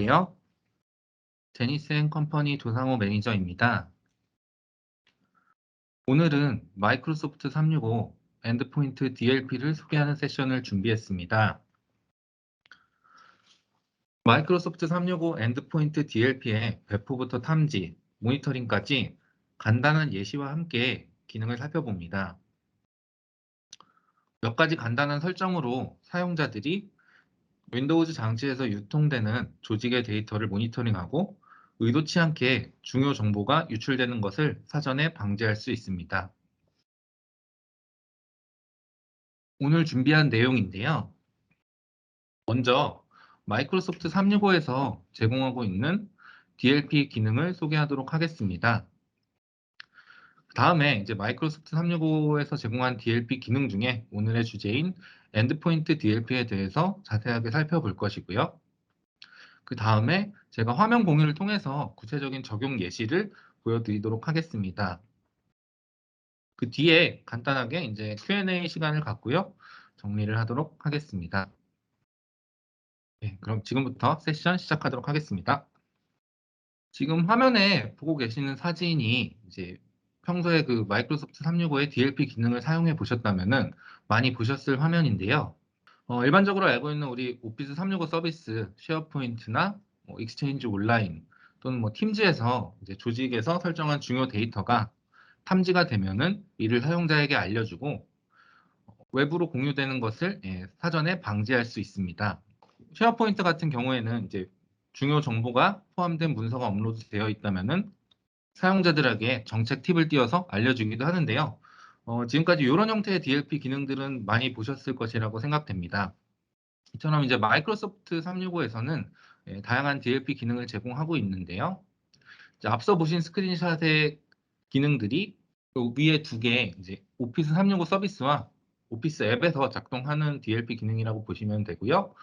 안녕하세요. 제니스앤컴퍼니 조상호 매니저입니다. 오늘은 마이크로소프트 365 엔드포인트 DLP를 소개하는 세션을 준비했습니다. 마이크로소프트 365 엔드포인트 DLP의 배포부터 탐지, 모니터링까지 간단한 예시와 함께 기능을 살펴봅니다. 몇 가지 간단한 설정으로 사용자들이 윈도우즈 장치에서 유통되는 조직의 데이터를 모니터링하고 의도치 않게 중요 정보가 유출되는 것을 사전에 방지할 수 있습니다. 오늘 준비한 내용인데요. 먼저 마이크로소프트 365에서 제공하고 있는 DLP 기능을 소개하도록 하겠습니다. 다음에 이제 마이크로소프트 365에서 제공한 DLP 기능 중에 오늘의 주제인 엔드포인트 DLP에 대해서 자세하게 살펴볼 것이고요. 그 다음에 제가 화면 공유를 통해서 구체적인 적용 예시를 보여드리도록 하겠습니다. 그 뒤에 간단하게 이제 Q&A 시간을 갖고요. 정리를 하도록 하겠습니다. 네, 그럼 지금부터 세션 시작하도록 하겠습니다. 지금 화면에 보고 계시는 사진이 이제 평소에 그 마이크로소프트 365의 DLP 기능을 사용해 보셨다면은 많이 보셨을 화면인데요. 일반적으로 알고 있는 우리 오피스 365 서비스, 쉐어포인트나 익스체인지 온라인 또는 팀즈에서 이제 조직에서 설정한 중요 데이터가 탐지가 되면은 이를 사용자에게 알려주고 외부로 공유되는 것을 사전에 방지할 수 있습니다. 쉐어포인트 같은 경우에는 이제 중요 정보가 포함된 문서가 업로드되어 있다면은 사용자들에게 정책 팁을 띄워서 알려주기도 하는데요. 지금까지 이런 형태의 DLP 기능들은 많이 보셨을 것이라고 생각됩니다. 이처럼 이제 마이크로소프트 365에서는 다양한 DLP 기능을 제공하고 있는데요. 이제 앞서 보신 스크린샷의 기능들이 그 위에 두 개 이제 오피스 365 서비스와 오피스 앱에서 작동하는 DLP 기능이라고 보시면 되고요.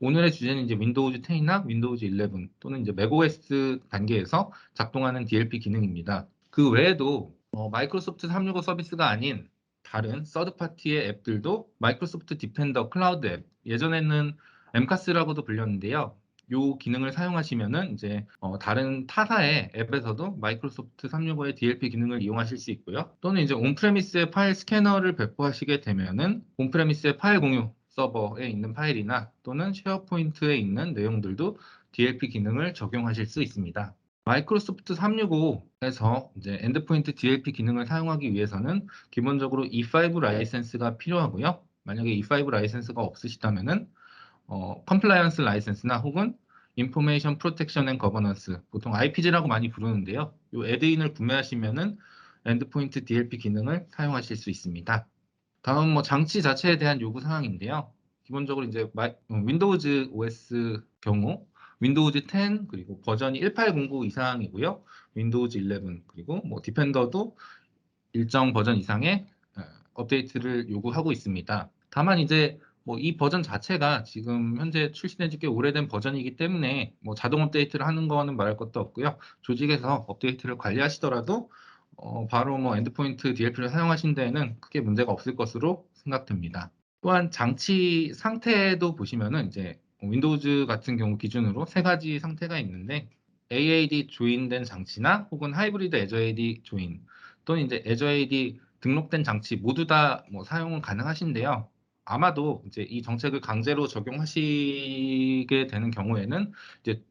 오늘의 주제는 이제 윈도우즈 10이나 윈도우즈 11 또는 이제 맥OS 단계에서 작동하는 DLP 기능입니다. 그 외에도 마이크로소프트 365 서비스가 아닌 다른 서드파티의 앱들도 마이크로소프트 디펜더 클라우드 앱, 예전에는 엠카스라고도 불렸는데요. 이 기능을 사용하시면은 이제 다른 타사의 앱에서도 마이크로소프트 365의 DLP 기능을 이용하실 수 있고요. 또는 이제 온프레미스의 파일 스캐너를 배포하시게 되면은 온프레미스의 파일 공유 서버에 있는 파일이나 또는 쉐어포인트에 있는 내용들도 DLP 기능을 적용하실 수 있습니다. 마이크로소프트 365에서 이제 엔드포인트 DLP 기능을 사용하기 위해서는 기본적으로 E5 라이센스가 필요하고요. 만약에 E5 라이센스가 없으시다면은 컴플라이언스 라이센스나 혹은 인포메이션 프로텍션 앤 거버넌스, 보통 IPG라고 많이 부르는데요. 이 애드인을 구매하시면은 엔드포인트 DLP 기능을 사용하실 수 있습니다. 다음 장치 자체에 대한 요구 사항인데요. 기본적으로 이제 윈도우즈 OS 경우 윈도우즈 10 그리고 버전이 1809 이상이고요. 윈도우즈 11 그리고 디펜더도 일정 버전 이상의 업데이트를 요구하고 있습니다. 다만 이제 이 버전 자체가 지금 현재 출시된 지 꽤 오래된 버전이기 때문에 자동 업데이트를 하는 거는 말할 것도 없고요. 조직에서 업데이트를 관리하시더라도 바로 엔드포인트 DLP를 사용하신 데에는 크게 문제가 없을 것으로 생각됩니다. 또한 장치 상태도 보시면은 이제 윈도우즈 같은 경우 기준으로 세 가지 상태가 있는데 AAD 조인된 장치나 혹은 하이브리드 애저 AD 조인 또는 이제 애저 AD 등록된 장치 모두 다 사용은 가능하신데요. 아마도 이제 이 정책을 강제로 적용하시게 되는 경우에는 이제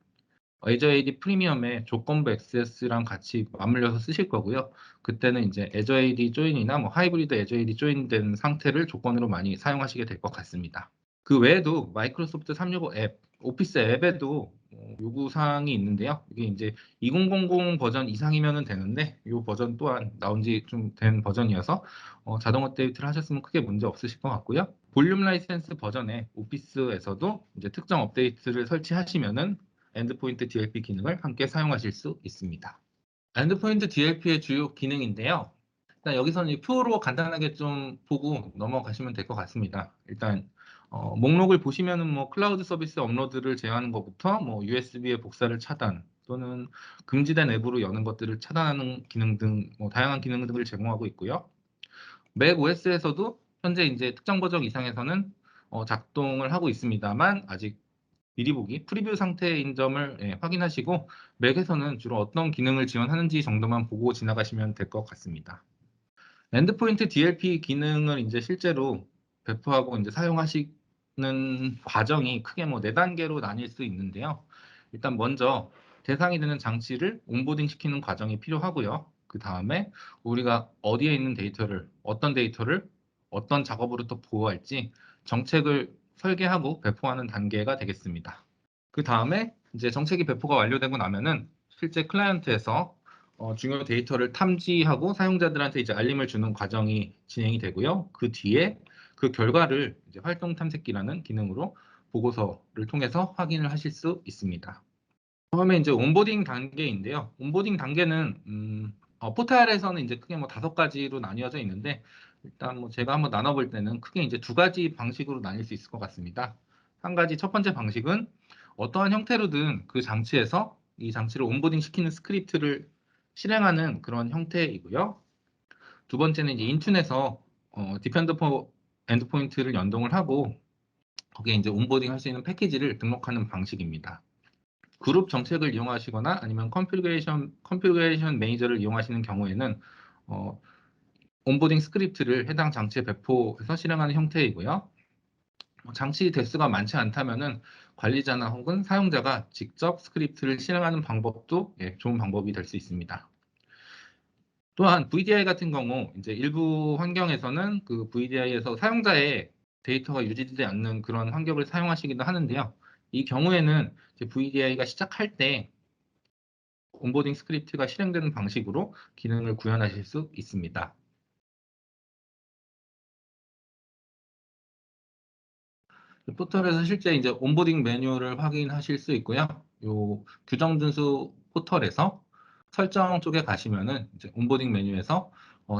애저 AD 프리미엄의 조건부 액세스랑 같이 맞물려서 쓰실 거고요. 그때는 이제 애저 AD 조인이나 하이브리드 애저 AD 조인된 상태를 조건으로 많이 사용하시게 될 것 같습니다. 그 외에도 마이크로소프트 365 앱, 오피스 앱에도 요구 사항이 있는데요. 이게 이제 2000 버전 이상이면 되는데 이 버전 또한 나온 지 좀 된 버전이어서 자동 업데이트를 하셨으면 크게 문제 없으실 것 같고요. 볼륨 라이센스 버전의 오피스에서도 이제 특정 업데이트를 설치하시면은 엔드포인트 DLP 기능을 함께 사용하실 수 있습니다. 엔드포인트 DLP의 주요 기능인데요. 일단 여기서는 이 표로 간단하게 좀 보고 넘어가시면 될 것 같습니다. 일단 목록을 보시면은 클라우드 서비스 업로드를 제어하는 것부터 USB의 복사를 차단 또는 금지된 앱으로 여는 것들을 차단하는 기능 등 다양한 기능들을 제공하고 있고요. 맥 OS에서도 현재 이제 특정 버전 이상에서는 작동을 하고 있습니다만 아직 미리 보기, 프리뷰 상태인 점을 확인하시고 맥에서는 주로 어떤 기능을 지원하는지 정도만 보고 지나가시면 될 것 같습니다. 엔드포인트 DLP 기능을 이제 실제로 배포하고 이제 사용하시는 과정이 크게 뭐 4단계로 나뉠 수 있는데요. 일단 먼저 대상이 되는 장치를 온보딩 시키는 과정이 필요하고요. 그 다음에 우리가 어디에 있는 데이터를, 어떤 작업으로부터 보호할지 정책을 설계하고 배포하는 단계가 되겠습니다. 그 다음에 이제 정책이 배포가 완료되고 나면은 실제 클라이언트에서 중요 데이터를 탐지하고 사용자들한테 이제 알림을 주는 과정이 진행이 되고요. 그 뒤에 그 결과를 이제 활동 탐색기라는 기능으로 보고서를 통해서 확인을 하실 수 있습니다. 처음에 이제 온보딩 단계인데요. 온보딩 단계는 포탈에서는 이제 크게 뭐 5가지로 나뉘어져 있는데 일단 뭐 제가 한번 나눠볼 때는 크게 이제 2가지 방식으로 나뉠 수 있을 것 같습니다. 한 가지 첫 번째 방식은 어떠한 형태로든 그 장치에서 이 장치를 온보딩 시키는 스크립트를 실행하는 그런 형태이고요. 두 번째는 이제 인툰에서 디펜더 포 엔드포인트를 연동을 하고 거기에 이제 온보딩 할 수 있는 패키지를 등록하는 방식입니다. 그룹 정책을 이용하시거나 아니면 컨피그레이션 매니저를 이용하시는 경우에는 어, 온보딩 스크립트를 해당 장치에 배포해서 실행하는 형태이고요. 장치 대수가 많지 않다면은 관리자나 혹은 사용자가 직접 스크립트를 실행하는 방법도 좋은 방법이 될 수 있습니다. 또한 VDI 같은 경우 이제 일부 환경에서는 그 VDI에서 사용자의 데이터가 유지되지 않는 그런 환경을 사용하시기도 하는데요. 이 경우에는 VDI가 시작할 때 온보딩 스크립트가 실행되는 방식으로 기능을 구현하실 수 있습니다. 포털에서 실제 이제 온보딩 매뉴얼을 확인하실 수 있고요. 요 규정 준수 포털에서 설정 쪽에 가시면은 이제 온보딩 메뉴에서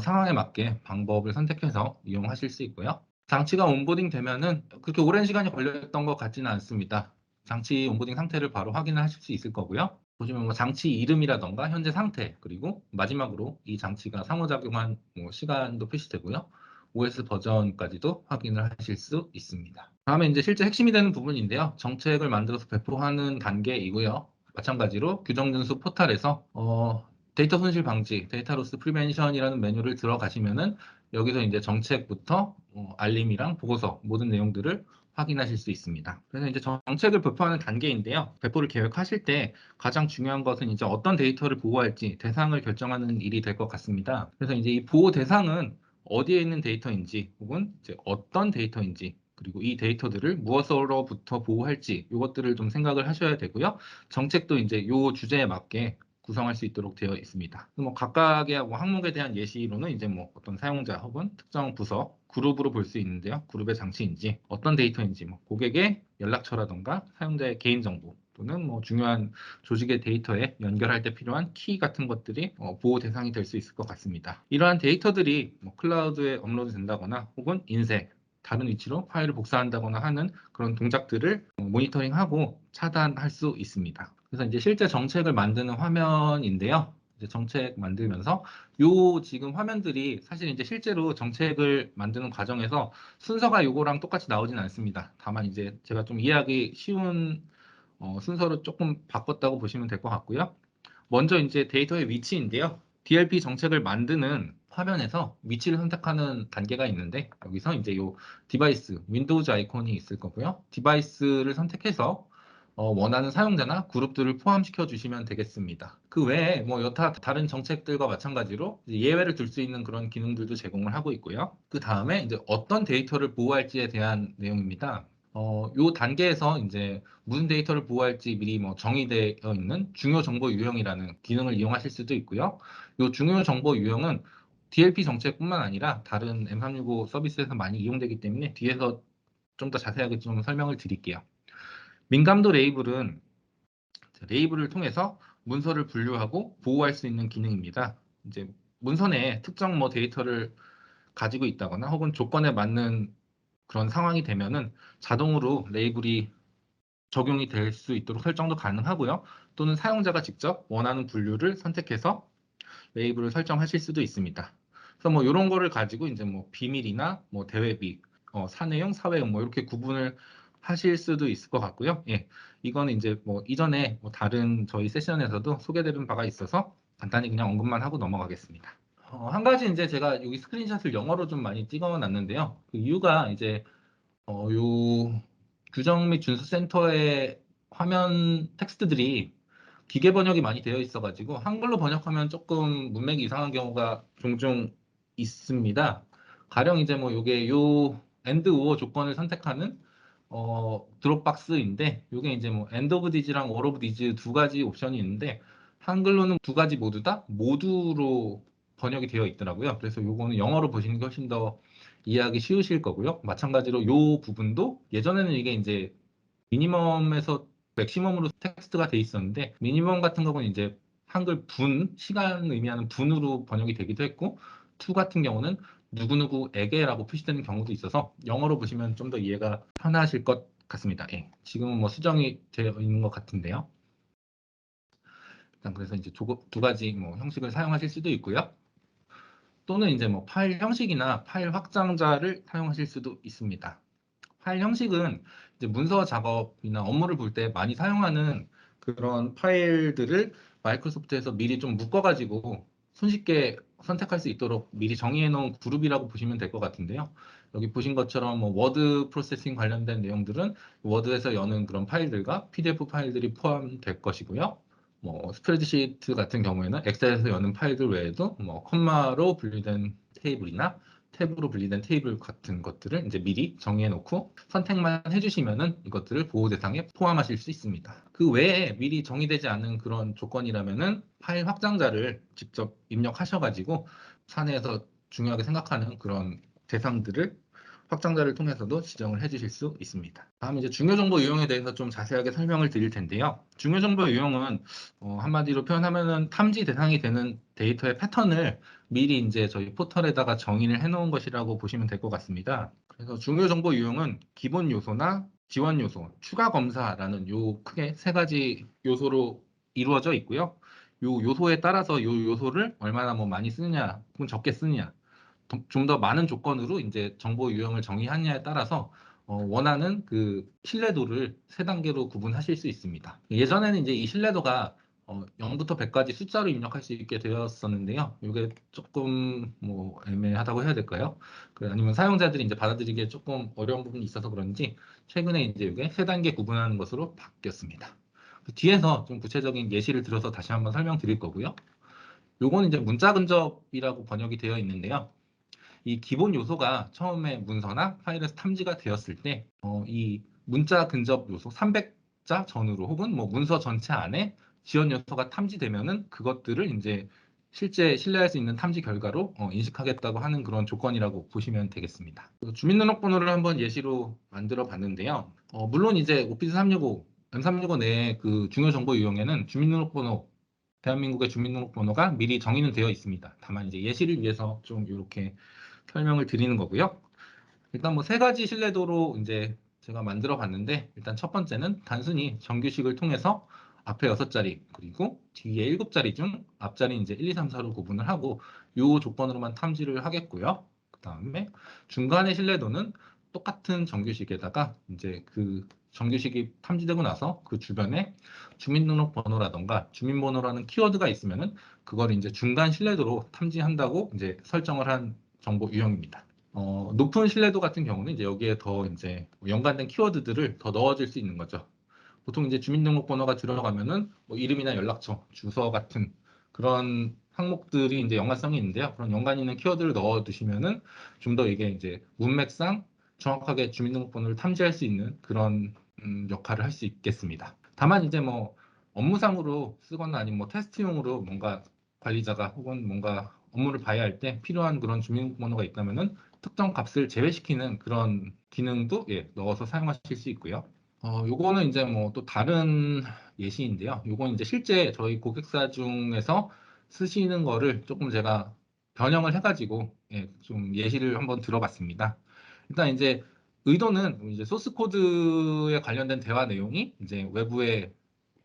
상황에 맞게 방법을 선택해서 이용하실 수 있고요. 장치가 온보딩 되면은 그렇게 오랜 시간이 걸렸던 것 같지는 않습니다. 장치 온보딩 상태를 바로 확인을 하실 수 있을 거고요. 보시면 뭐 장치 이름이라던가 현재 상태 그리고 마지막으로 이 장치가 상호작용한 뭐 시간도 표시되고요. OS 버전까지도 확인을 하실 수 있습니다. 다음에 이제 실제 핵심이 되는 부분인데요. 정책을 만들어서 배포하는 단계이고요. 마찬가지로 규정준수 포탈에서 데이터 손실 방지, 데이터 로스 프리벤션이라는 메뉴를 들어가시면은 여기서 이제 정책부터 알림이랑 보고서 모든 내용들을 확인하실 수 있습니다. 그래서 이제 정책을 배포하는 단계인데요. 배포를 계획하실 때 가장 중요한 것은 이제 어떤 데이터를 보호할지 대상을 결정하는 일이 될 것 같습니다. 그래서 이제 이 보호 대상은 어디에 있는 데이터인지 혹은 이제 어떤 데이터인지 그리고 이 데이터들을 무엇으로부터 보호할지 이것들을 좀 생각을 하셔야 되고요. 정책도 이제 이 주제에 맞게 구성할 수 있도록 되어 있습니다. 뭐 각각의 뭐 항목에 대한 예시로는 이제 뭐 어떤 사용자 혹은 특정 부서 그룹으로 볼 수 있는데요. 그룹의 장치인지 어떤 데이터인지 뭐 고객의 연락처라던가 사용자의 개인정보 또는 뭐 중요한 조직의 데이터에 연결할 때 필요한 키 같은 것들이 보호 대상이 될 수 있을 것 같습니다. 이러한 데이터들이 뭐 클라우드에 업로드 된다거나 혹은 인쇄 다른 위치로 파일을 복사한다거나 하는 그런 동작들을 모니터링하고 차단할 수 있습니다. 그래서 이제 실제 정책을 만드는 화면인데요. 이제 정책 만들면서 요 지금 화면들이 사실 이제 실제로 정책을 만드는 과정에서 순서가 요거랑 똑같이 나오진 않습니다. 다만 이제 제가 좀 이해하기 쉬운 순서로 조금 바꿨다고 보시면 될 것 같고요. 먼저 이제 데이터의 위치인데요. DLP 정책을 만드는 화면에서 위치를 선택하는 단계가 있는데 여기서 이제 요 디바이스, 윈도우즈 아이콘이 있을 거고요. 디바이스를 선택해서 원하는 사용자나 그룹들을 포함시켜 주시면 되겠습니다. 그 외에 뭐 여타 다른 정책들과 마찬가지로 예외를 둘 수 있는 그런 기능들도 제공을 하고 있고요. 그 다음에 이제 어떤 데이터를 보호할지에 대한 내용입니다. 요 단계에서 이제 무슨 데이터를 보호할지 미리 뭐 정의되어 있는 중요 정보 유형이라는 기능을 이용하실 수도 있고요. 요 중요 정보 유형은 DLP 정책뿐만 아니라 다른 M365 서비스에서 많이 이용되기 때문에 뒤에서 좀 더 자세하게 좀 설명을 드릴게요. 민감도 레이블은 레이블을 통해서 문서를 분류하고 보호할 수 있는 기능입니다. 이제 문서내 특정 뭐 데이터를 가지고 있다거나 혹은 조건에 맞는 그런 상황이 되면은 자동으로 레이블이 적용이 될 수 있도록 설정도 가능하고요. 또는 사용자가 직접 원하는 분류를 선택해서 레이블을 설정하실 수도 있습니다. 그래서 뭐 이런 거를 가지고 이제 뭐 비밀이나 뭐 대외비, 사내용, 사회용 뭐 이렇게 구분을 하실 수도 있을 것 같고요. 예, 이거는 이제 뭐 이전에 뭐 다른 저희 세션에서도 소개드린 바가 있어서 간단히 그냥 언급만 하고 넘어가겠습니다. 한 가지 이제 제가 여기 스크린샷을 영어로 좀 많이 찍어 놨는데요. 그 이유가 이제 요 규정 및 준수 센터의 화면 텍스트들이 기계 번역이 많이 되어 있어가지고 한글로 번역하면 조금 문맥이 이상한 경우가 종종 있습니다. 가령 이제 뭐 요게 요 and or 조건을 선택하는 드롭박스인데 요게 이제 뭐 end of this랑 all of these 두 가지 옵션이 있는데 한글로는 두 가지 모두 다 모두로 번역이 되어 있더라고요. 그래서 요거는 영어로 보시는 게 훨씬 더 이해하기 쉬우실 거고요. 마찬가지로 요 부분도 예전에는 이게 이제 미니멈에서 맥시멈으로 텍스트가 돼 있었는데 미니멈 같은 경우는 이제 한글 분, 시간 의미하는 분으로 번역이 되기도 했고 to 같은 경우는 누구누구에게라고 표시되는 경우도 있어서 영어로 보시면 좀 더 이해가 편하실 것 같습니다. 예, 지금은 뭐 수정이 되어 있는 것 같은데요. 일단 그래서 이제 두 가지 뭐 형식을 사용하실 수도 있고요. 또는 이제 뭐 파일 형식이나 파일 확장자를 사용하실 수도 있습니다. 파일 형식은 이제 문서 작업이나 업무를 볼 때 많이 사용하는 그런 파일들을 마이크로소프트에서 미리 좀 묶어가지고 손쉽게 선택할 수 있도록 미리 정의해 놓은 그룹이라고 보시면 될 것 같은데요. 여기 보신 것처럼 뭐 워드 프로세싱 관련된 내용들은 워드에서 여는 그런 파일들과 PDF 파일들이 포함될 것이고요. 뭐 스프레드시트 같은 경우에는 엑셀에서 여는 파일들 외에도 뭐 컴마로 분리된 테이블이나 탭으로 분리된 테이블 같은 것들을 이제 미리 정의해 놓고 선택만 해주시면은 이것들을 보호 대상에 포함하실 수 있습니다. 그 외에 미리 정의되지 않은 그런 조건이라면은 파일 확장자를 직접 입력하셔가지고 사내에서 중요하게 생각하는 그런 대상들을 확장자를 통해서도 지정을 해주실 수 있습니다. 다음 이제 중요정보 유형에 대해서 좀 자세하게 설명을 드릴 텐데요. 중요정보 유형은 한마디로 표현하면은 탐지 대상이 되는 데이터의 패턴을 미리 이제 저희 포털에다가 정의를 해놓은 것이라고 보시면 될 것 같습니다. 그래서 중요정보 유형은 기본 요소나 지원 요소, 추가 검사라는 요 크게 세 가지 요소로 이루어져 있고요. 요 요소에 따라서 요 요소를 얼마나 뭐 많이 쓰느냐 혹은 적게 쓰느냐 좀 더 많은 조건으로 이제 정보 유형을 정의하느냐에 따라서 원하는 그 신뢰도를 세 단계로 구분하실 수 있습니다. 예전에는 이제 이 신뢰도가 0부터 100까지 숫자로 입력할 수 있게 되었었는데요. 이게 조금 뭐 애매하다고 해야 될까요? 아니면 사용자들이 이제 받아들이기에 조금 어려운 부분이 있어서 그런지 최근에 이제 이게 세 단계 구분하는 것으로 바뀌었습니다. 그 뒤에서 좀 구체적인 예시를 들어서 다시 한번 설명드릴 거고요. 요거는 이제 문자 근접이라고 번역이 되어 있는데요. 이 기본 요소가 처음에 문서나 파일에서 탐지가 되었을 때, 이 문자 근접 요소 300자 전후로 혹은 뭐 문서 전체 안에 지원 요소가 탐지되면은 그것들을 이제 실제 신뢰할 수 있는 탐지 결과로 인식하겠다고 하는 그런 조건이라고 보시면 되겠습니다. 주민등록번호를 한번 예시로 만들어 봤는데요. 물론 이제 오피스 365, M365 내에 그 중요 정보 유형에는 주민등록번호 대한민국의 주민등록번호가 미리 정의는 되어 있습니다. 다만 이제 예시를 위해서 좀 이렇게 설명을 드리는 거고요. 일단 뭐 세 가지 신뢰도로 이제 제가 만들어 봤는데 일단 첫 번째는 단순히 정규식을 통해서 앞에 6자리 그리고 뒤에 7자리 중 앞자리 이제 1, 2, 3, 4로 구분을 하고 이 조건으로만 탐지를 하겠고요. 그 다음에 중간의 신뢰도는 똑같은 정규식에다가 이제 그 정규식이 탐지되고 나서 그 주변에 주민등록번호라던가 주민번호라는 키워드가 있으면은 그걸 이제 중간 신뢰도로 탐지한다고 이제 설정을 한 정보 유형입니다. 높은 신뢰도 같은 경우는 이제 여기에 더 이제 연관된 키워드들을 더 넣어줄 수 있는 거죠. 보통 이제 주민등록번호가 들어가면은 뭐 이름이나 연락처, 주소 같은 그런 항목들이 이제 연관성이 있는데요. 그런 연관 있는 키워드를 넣어두시면은 좀 더 이게 이제 문맥상 정확하게 주민등록번호를 탐지할 수 있는 그런 역할을 할 수 있겠습니다. 다만 이제 뭐 업무상으로 쓰거나 아니면 뭐 테스트용으로 뭔가 관리자가 혹은 뭔가 업무를 봐야 할 때 필요한 그런 주민번호가 있다면은 특정 값을 제외시키는 그런 기능도 넣어서 사용하실 수 있고요. 요거는 이제 뭐 또 다른 예시인데요. 요건 이제 실제 저희 고객사 중에서 쓰시는 거를 조금 제가 변형을 해가지고 좀 예시를 한번 들어봤습니다. 일단 이제 의도는 이제 소스 코드에 관련된 대화 내용이 이제 외부에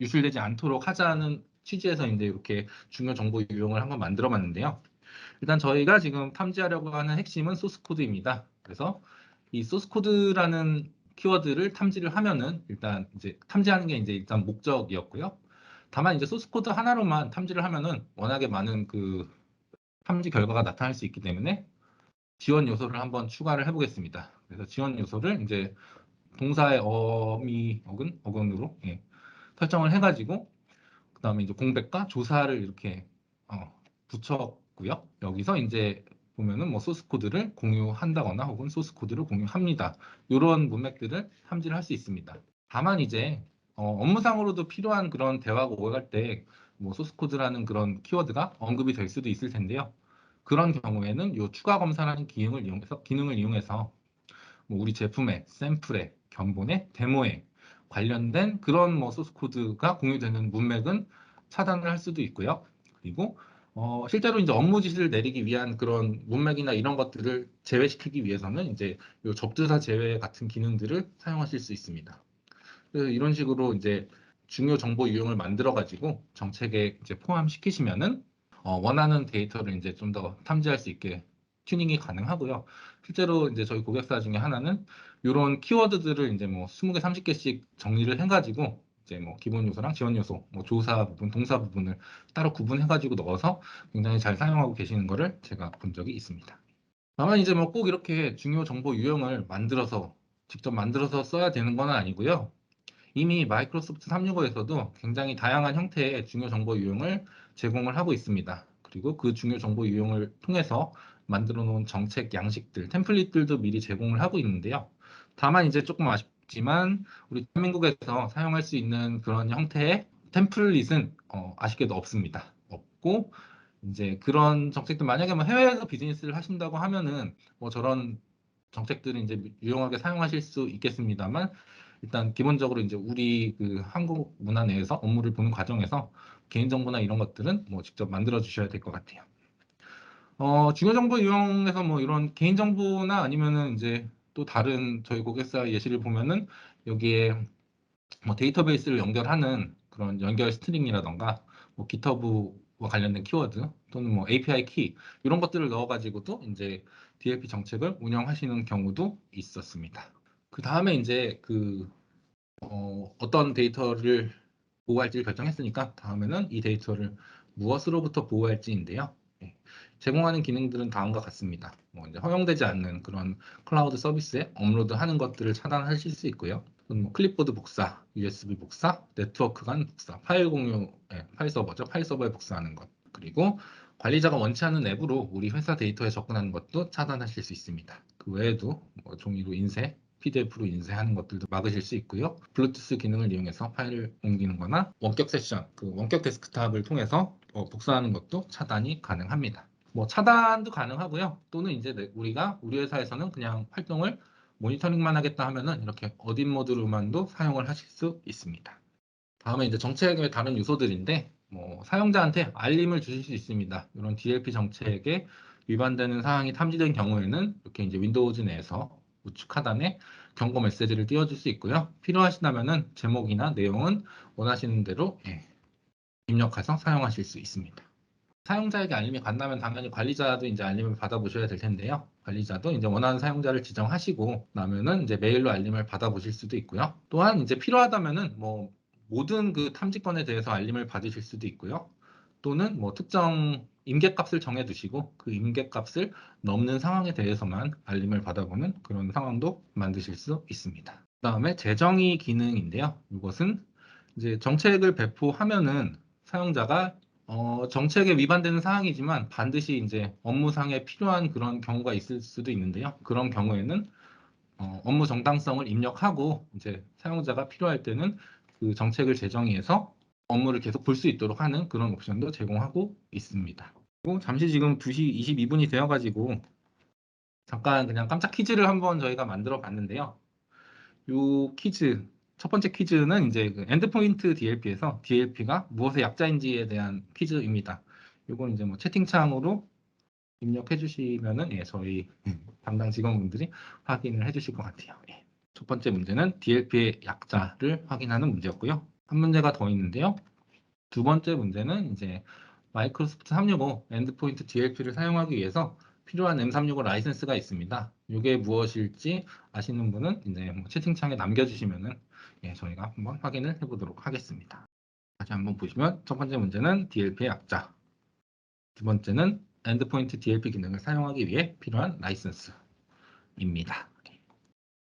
유출되지 않도록 하자는 취지에서 이제 이렇게 중요 정보 유형을 한번 만들어 봤는데요. 일단 저희가 지금 탐지하려고 하는 핵심은 소스 코드입니다. 그래서 이 소스 코드라는 키워드를 탐지를 하면은 일단 이제 탐지하는 게 이제 일단 목적이었고요. 다만 이제 소스 코드 하나로만 탐지를 하면은 워낙에 많은 그 탐지 결과가 나타날 수 있기 때문에 지원 요소를 한번 추가를 해보겠습니다. 그래서 지원 요소를 이제 동사의 어미 어근으로 설정을 해가지고 그 다음에 이제 공백과 조사를 이렇게 붙였고요. 여기서 이제 보면은 뭐 소스 코드를 공유한다거나 혹은 소스 코드를 공유합니다. 이런 문맥들을 탐지를 할 수 있습니다. 다만 이제 업무상으로도 필요한 그런 대화가 오갈 때 뭐 소스 코드라는 그런 키워드가 언급이 될 수도 있을 텐데요. 그런 경우에는 이 추가 검사라는 기능을 이용해서 뭐 우리 제품의 샘플에 견본에 데모에 관련된 그런 뭐 소스 코드가 공유되는 문맥은 차단을 할 수도 있고요. 그리고 실제로 이제 업무 지시를 내리기 위한 그런 문맥이나 이런 것들을 제외시키기 위해서는 이제 요 접두사 제외 같은 기능들을 사용하실 수 있습니다. 그래서 이런 식으로 이제 중요 정보 유형을 만들어 가지고 정책에 이제 포함시키시면은 원하는 데이터를 이제 좀 더 탐지할 수 있게 튜닝이 가능하고요. 실제로 이제 저희 고객사 중에 하나는 이런 키워드들을 이제 뭐 20개, 30개씩 정리를 해가지고 이제 뭐 기본 요소랑 지원 요소, 뭐 조사 부분, 동사 부분을 따로 구분해가지고 넣어서 굉장히 잘 사용하고 계시는 거를 제가 본 적이 있습니다. 다만 이제 뭐 꼭 이렇게 중요 정보 유형을 직접 만들어서 써야 되는 건 아니고요. 이미 마이크로소프트 365에서도 굉장히 다양한 형태의 중요 정보 유형을 제공을 하고 있습니다. 그리고 그 중요 정보 유형을 통해서 만들어 놓은 정책 양식들, 템플릿들도 미리 제공을 하고 있는데요. 다만 이제 조금 아쉽지만 우리 대한민국에서 사용할 수 있는 그런 형태의 템플릿은 아쉽게도 없습니다. 없고 이제 그런 정책들 만약에 뭐 해외에서 비즈니스를 하신다고 하면은 뭐 저런 정책들을 이제 유용하게 사용하실 수 있겠습니다만 일단 기본적으로 이제 우리 그 한국 문화 내에서 업무를 보는 과정에서 개인정보나 이런 것들은 뭐 직접 만들어 주셔야 될 것 같아요. 중요정보 유형에서 뭐 이런 개인정보나 아니면은 이제 또 다른 저희 고객사 예시를 보면은 여기에 뭐 데이터베이스를 연결하는 그런 연결 스트링이라던가 뭐 GitHub와 관련된 키워드 또는 뭐 API 키 이런 것들을 넣어가지고도 이제 DLP 정책을 운영하시는 경우도 있었습니다. 그 다음에 이제 어떤 데이터를 보호할지를 결정했으니까 다음에는 이 데이터를 무엇으로부터 보호할지인데요. 예, 제공하는 기능들은 다음과 같습니다. 뭐 이제 허용되지 않는 그런 클라우드 서비스에 업로드하는 것들을 차단하실 수 있고요. 또는 뭐 클립보드 복사, USB 복사, 네트워크 간 복사, 파일 공유, 파일 서버죠. 파일 서버에 복사하는 것. 그리고 관리자가 원치 않는 앱으로 우리 회사 데이터에 접근하는 것도 차단하실 수 있습니다. 그 외에도 뭐 종이로 인쇄, PDF로 인쇄하는 것들도 막으실 수 있고요. 블루투스 기능을 이용해서 파일을 옮기는 거나 원격 세션, 그 원격 데스크탑을 통해서 복사하는 것도 차단이 가능합니다. 뭐 차단도 가능하고요. 또는 이제 우리가 우리 회사에서는 그냥 활동을 모니터링만 하겠다 하면은 이렇게 어딘 모드로만도 사용을 하실 수 있습니다. 다음에 이제 정책의 다른 요소들인데 뭐 사용자한테 알림을 주실 수 있습니다. 이런 DLP 정책에 위반되는 사항이 탐지된 경우에는 이렇게 이제 윈도우즈 내에서 우측 하단에 경고 메시지를 띄워줄 수 있고요. 필요하시다면은 제목이나 내용은 원하시는 대로 입력해서 사용하실 수 있습니다. 사용자에게 알림이 간다면 당연히 관리자도 이제 알림을 받아보셔야 될 텐데요. 관리자도 이제 원하는 사용자를 지정하시고 나면은 이제 메일로 알림을 받아보실 수도 있고요. 또한 이제 필요하다면은 뭐 모든 그 탐지권에 대해서 알림을 받으실 수도 있고요. 또는 뭐 특정 임계값을 정해두시고 그 임계값을 넘는 상황에 대해서만 알림을 받아보는 그런 상황도 만드실 수 있습니다. 그다음에 재정의 기능인데요. 이것은 이제 정책을 배포하면은 사용자가 정책에 위반되는 사항이지만 반드시 이제 업무상에 필요한 그런 경우가 있을 수도 있는데요. 그런 경우에는 업무 정당성을 입력하고 이제 사용자가 필요할 때는 그 정책을 재정의해서 업무를 계속 볼 수 있도록 하는 그런 옵션도 제공하고 있습니다. 그리고 잠시 지금 2시 22분이 되어가지고 잠깐 그냥 깜짝 퀴즈를 한번 저희가 만들어 봤는데요. 요 퀴즈, 첫 번째 퀴즈는 이제 그 엔드포인트 DLP에서 DLP가 무엇의 약자인지에 대한 퀴즈입니다. 요건 이제 뭐 채팅창으로 입력해 주시면은 저희 담당 직원분들이 확인을 해 주실 것 같아요. 첫 번째 문제는 DLP의 약자를 확인하는 문제였고요. 한 문제가 더 있는데요. 두 번째 문제는 이제 마이크로소프트 365 엔드포인트 DLP를 사용하기 위해서 필요한 M365 라이센스가 있습니다. 이게 무엇일지 아시는 분은 이제 뭐 채팅창에 남겨주시면은 예, 저희가 한번 확인을 해보도록 하겠습니다. 다시 한번 보시면 첫 번째 문제는 DLP의 약자, 두 번째는 엔드포인트 DLP 기능을 사용하기 위해 필요한 라이선스입니다.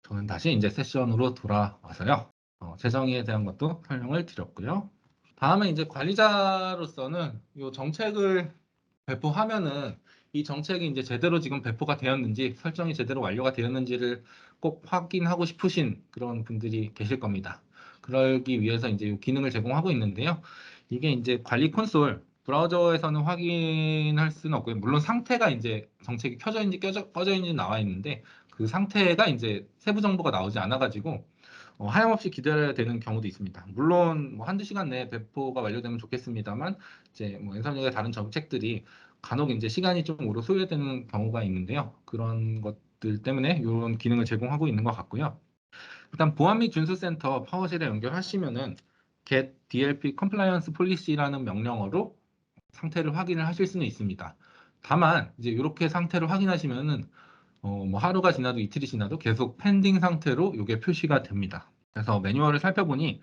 저는 다시 이제 세션으로 돌아와서요. 재정의에 대한 것도 설명을 드렸고요. 다음에 이제 관리자로서는 이 정책을 배포하면은 이 정책이 이제 제대로 지금 배포가 되었는지 설정이 제대로 완료가 되었는지를 꼭 확인하고 싶으신 그런 분들이 계실 겁니다. 그러기 위해서 이제 이 기능을 제공하고 있는데요. 이게 이제 관리 콘솔 브라우저에서는 확인할 수는 없고요. 물론 상태가 이제 정책이 켜져 있는지 꺼져 있는지 나와 있는데 그 상태가 이제 세부 정보가 나오지 않아가지고 하염없이 기다려야 되는 경우도 있습니다. 물론 뭐 한두 시간 내에 배포가 완료되면 좋겠습니다만 이제 뭐 엔선역의 다른 정책들이 간혹 이제 시간이 좀 오래 소요되는 경우가 있는데요. 그런 것들 때문에 이런 기능을 제공하고 있는 것 같고요. 일단 보안 및 준수센터 파워쉘에 연결하시면은 get DLP compliance policy라는 명령어로 상태를 확인을 하실 수는 있습니다. 다만 이제 이렇게 상태를 확인하시면은 뭐 하루가 지나도 이틀이 지나도 계속 펜딩 상태로 이게 표시가 됩니다. 그래서 매뉴얼을 살펴보니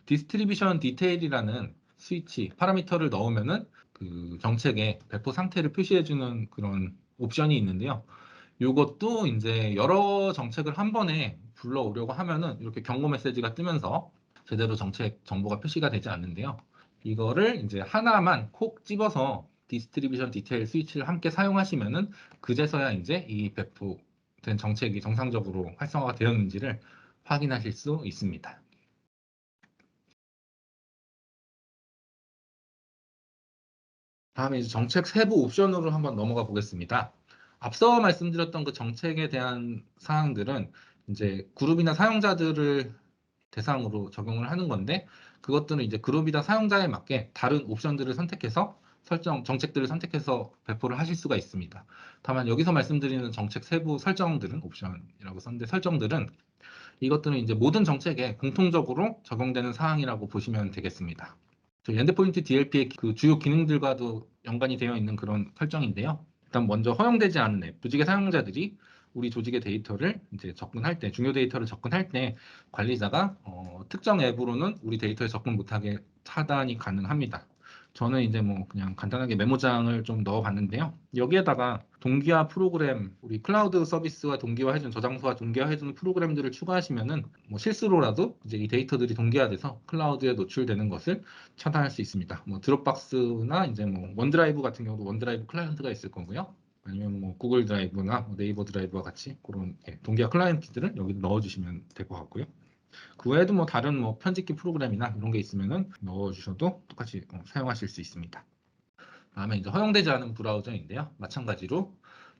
디스트리뷰션 디테일이라는 스위치 파라미터를 넣으면은 그 정책의 배포 상태를 표시해주는 그런 옵션이 있는데요. 이것도 이제 여러 정책을 한 번에 불러오려고 하면은 이렇게 경고 메시지가 뜨면서 제대로 정책 정보가 표시가 되지 않는데요. 이거를 이제 하나만 콕 집어서 디스트리뷰션 디테일 스위치를 함께 사용하시면은 그제서야 이제 이 배포된 정책이 정상적으로 활성화가 되었는지를 확인하실 수 있습니다. 다음에 이제 정책 세부 옵션으로 한번 넘어가 보겠습니다. 앞서 말씀드렸던 그 정책에 대한 사항들은 이제 그룹이나 사용자들을 대상으로 적용을 하는 건데 그것들은 이제 그룹이나 사용자에 맞게 다른 옵션들을 선택해서 정책들을 선택해서 배포를 하실 수가 있습니다. 다만 여기서 말씀드리는 정책 세부 설정들은 옵션이라고 썼는데 설정들은 이것들은 이제 모든 정책에 공통적으로 적용되는 사항이라고 보시면 되겠습니다. 저희 엔드포인트 DLP의 그 주요 기능들과도 연관이 되어 있는 그런 설정인데요. 일단 먼저 허용되지 않은 앱, 조직의 사용자들이 우리 조직의 데이터를 이제 접근할 때, 중요 데이터를 접근할 때 관리자가 특정 앱으로는 우리 데이터에 접근 못하게 차단이 가능합니다. 저는 이제 뭐 그냥 간단하게 메모장을 좀 넣어봤는데요. 여기에다가 동기화 프로그램, 우리 클라우드 서비스와 동기화해주는 저장소와 동기화해주는 프로그램들을 추가하시면은 뭐 실수로라도 이제 이 데이터들이 동기화돼서 클라우드에 노출되는 것을 차단할 수 있습니다. 뭐 드롭박스나 이제 뭐 원드라이브 같은 경우도 원드라이브 클라이언트가 있을 거고요. 아니면 뭐 구글 드라이브나 뭐 네이버 드라이브와 같이 그런 동기화 클라이언트들을 여기 넣어주시면 될 것 같고요. 그 외에도 뭐 다른 뭐 편집기 프로그램이나 이런 게 있으면은 넣어주셔도 똑같이 사용하실 수 있습니다. 다음에 이제 허용되지 않은 브라우저인데요. 마찬가지로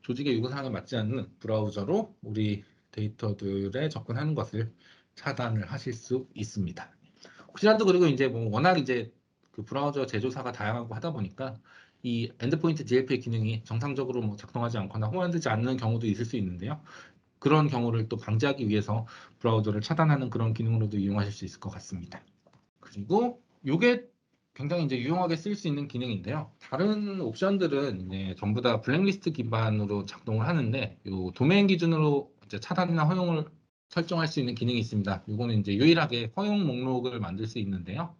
조직의 요구사항에 맞지 않는 브라우저로 우리 데이터들에 접근하는 것을 차단을 하실 수 있습니다. 혹시라도 그리고 이제 뭐 워낙 이제 그 브라우저 제조사가 다양하고 하다 보니까 이 엔드포인트 DLP 기능이 정상적으로 뭐 작동하지 않거나 호환되지 않는 경우도 있을 수 있는데요. 그런 경우를 또 방지하기 위해서 브라우저를 차단하는 그런 기능으로도 이용하실 수 있을 것 같습니다. 그리고 이게 굉장히 이제 유용하게 쓸 수 있는 기능인데요. 다른 옵션들은 이제 전부 다 블랙리스트 기반으로 작동을 하는데 이 도메인 기준으로 이제 차단이나 허용을 설정할 수 있는 기능이 있습니다. 이거는 이제 유일하게 허용 목록을 만들 수 있는데요.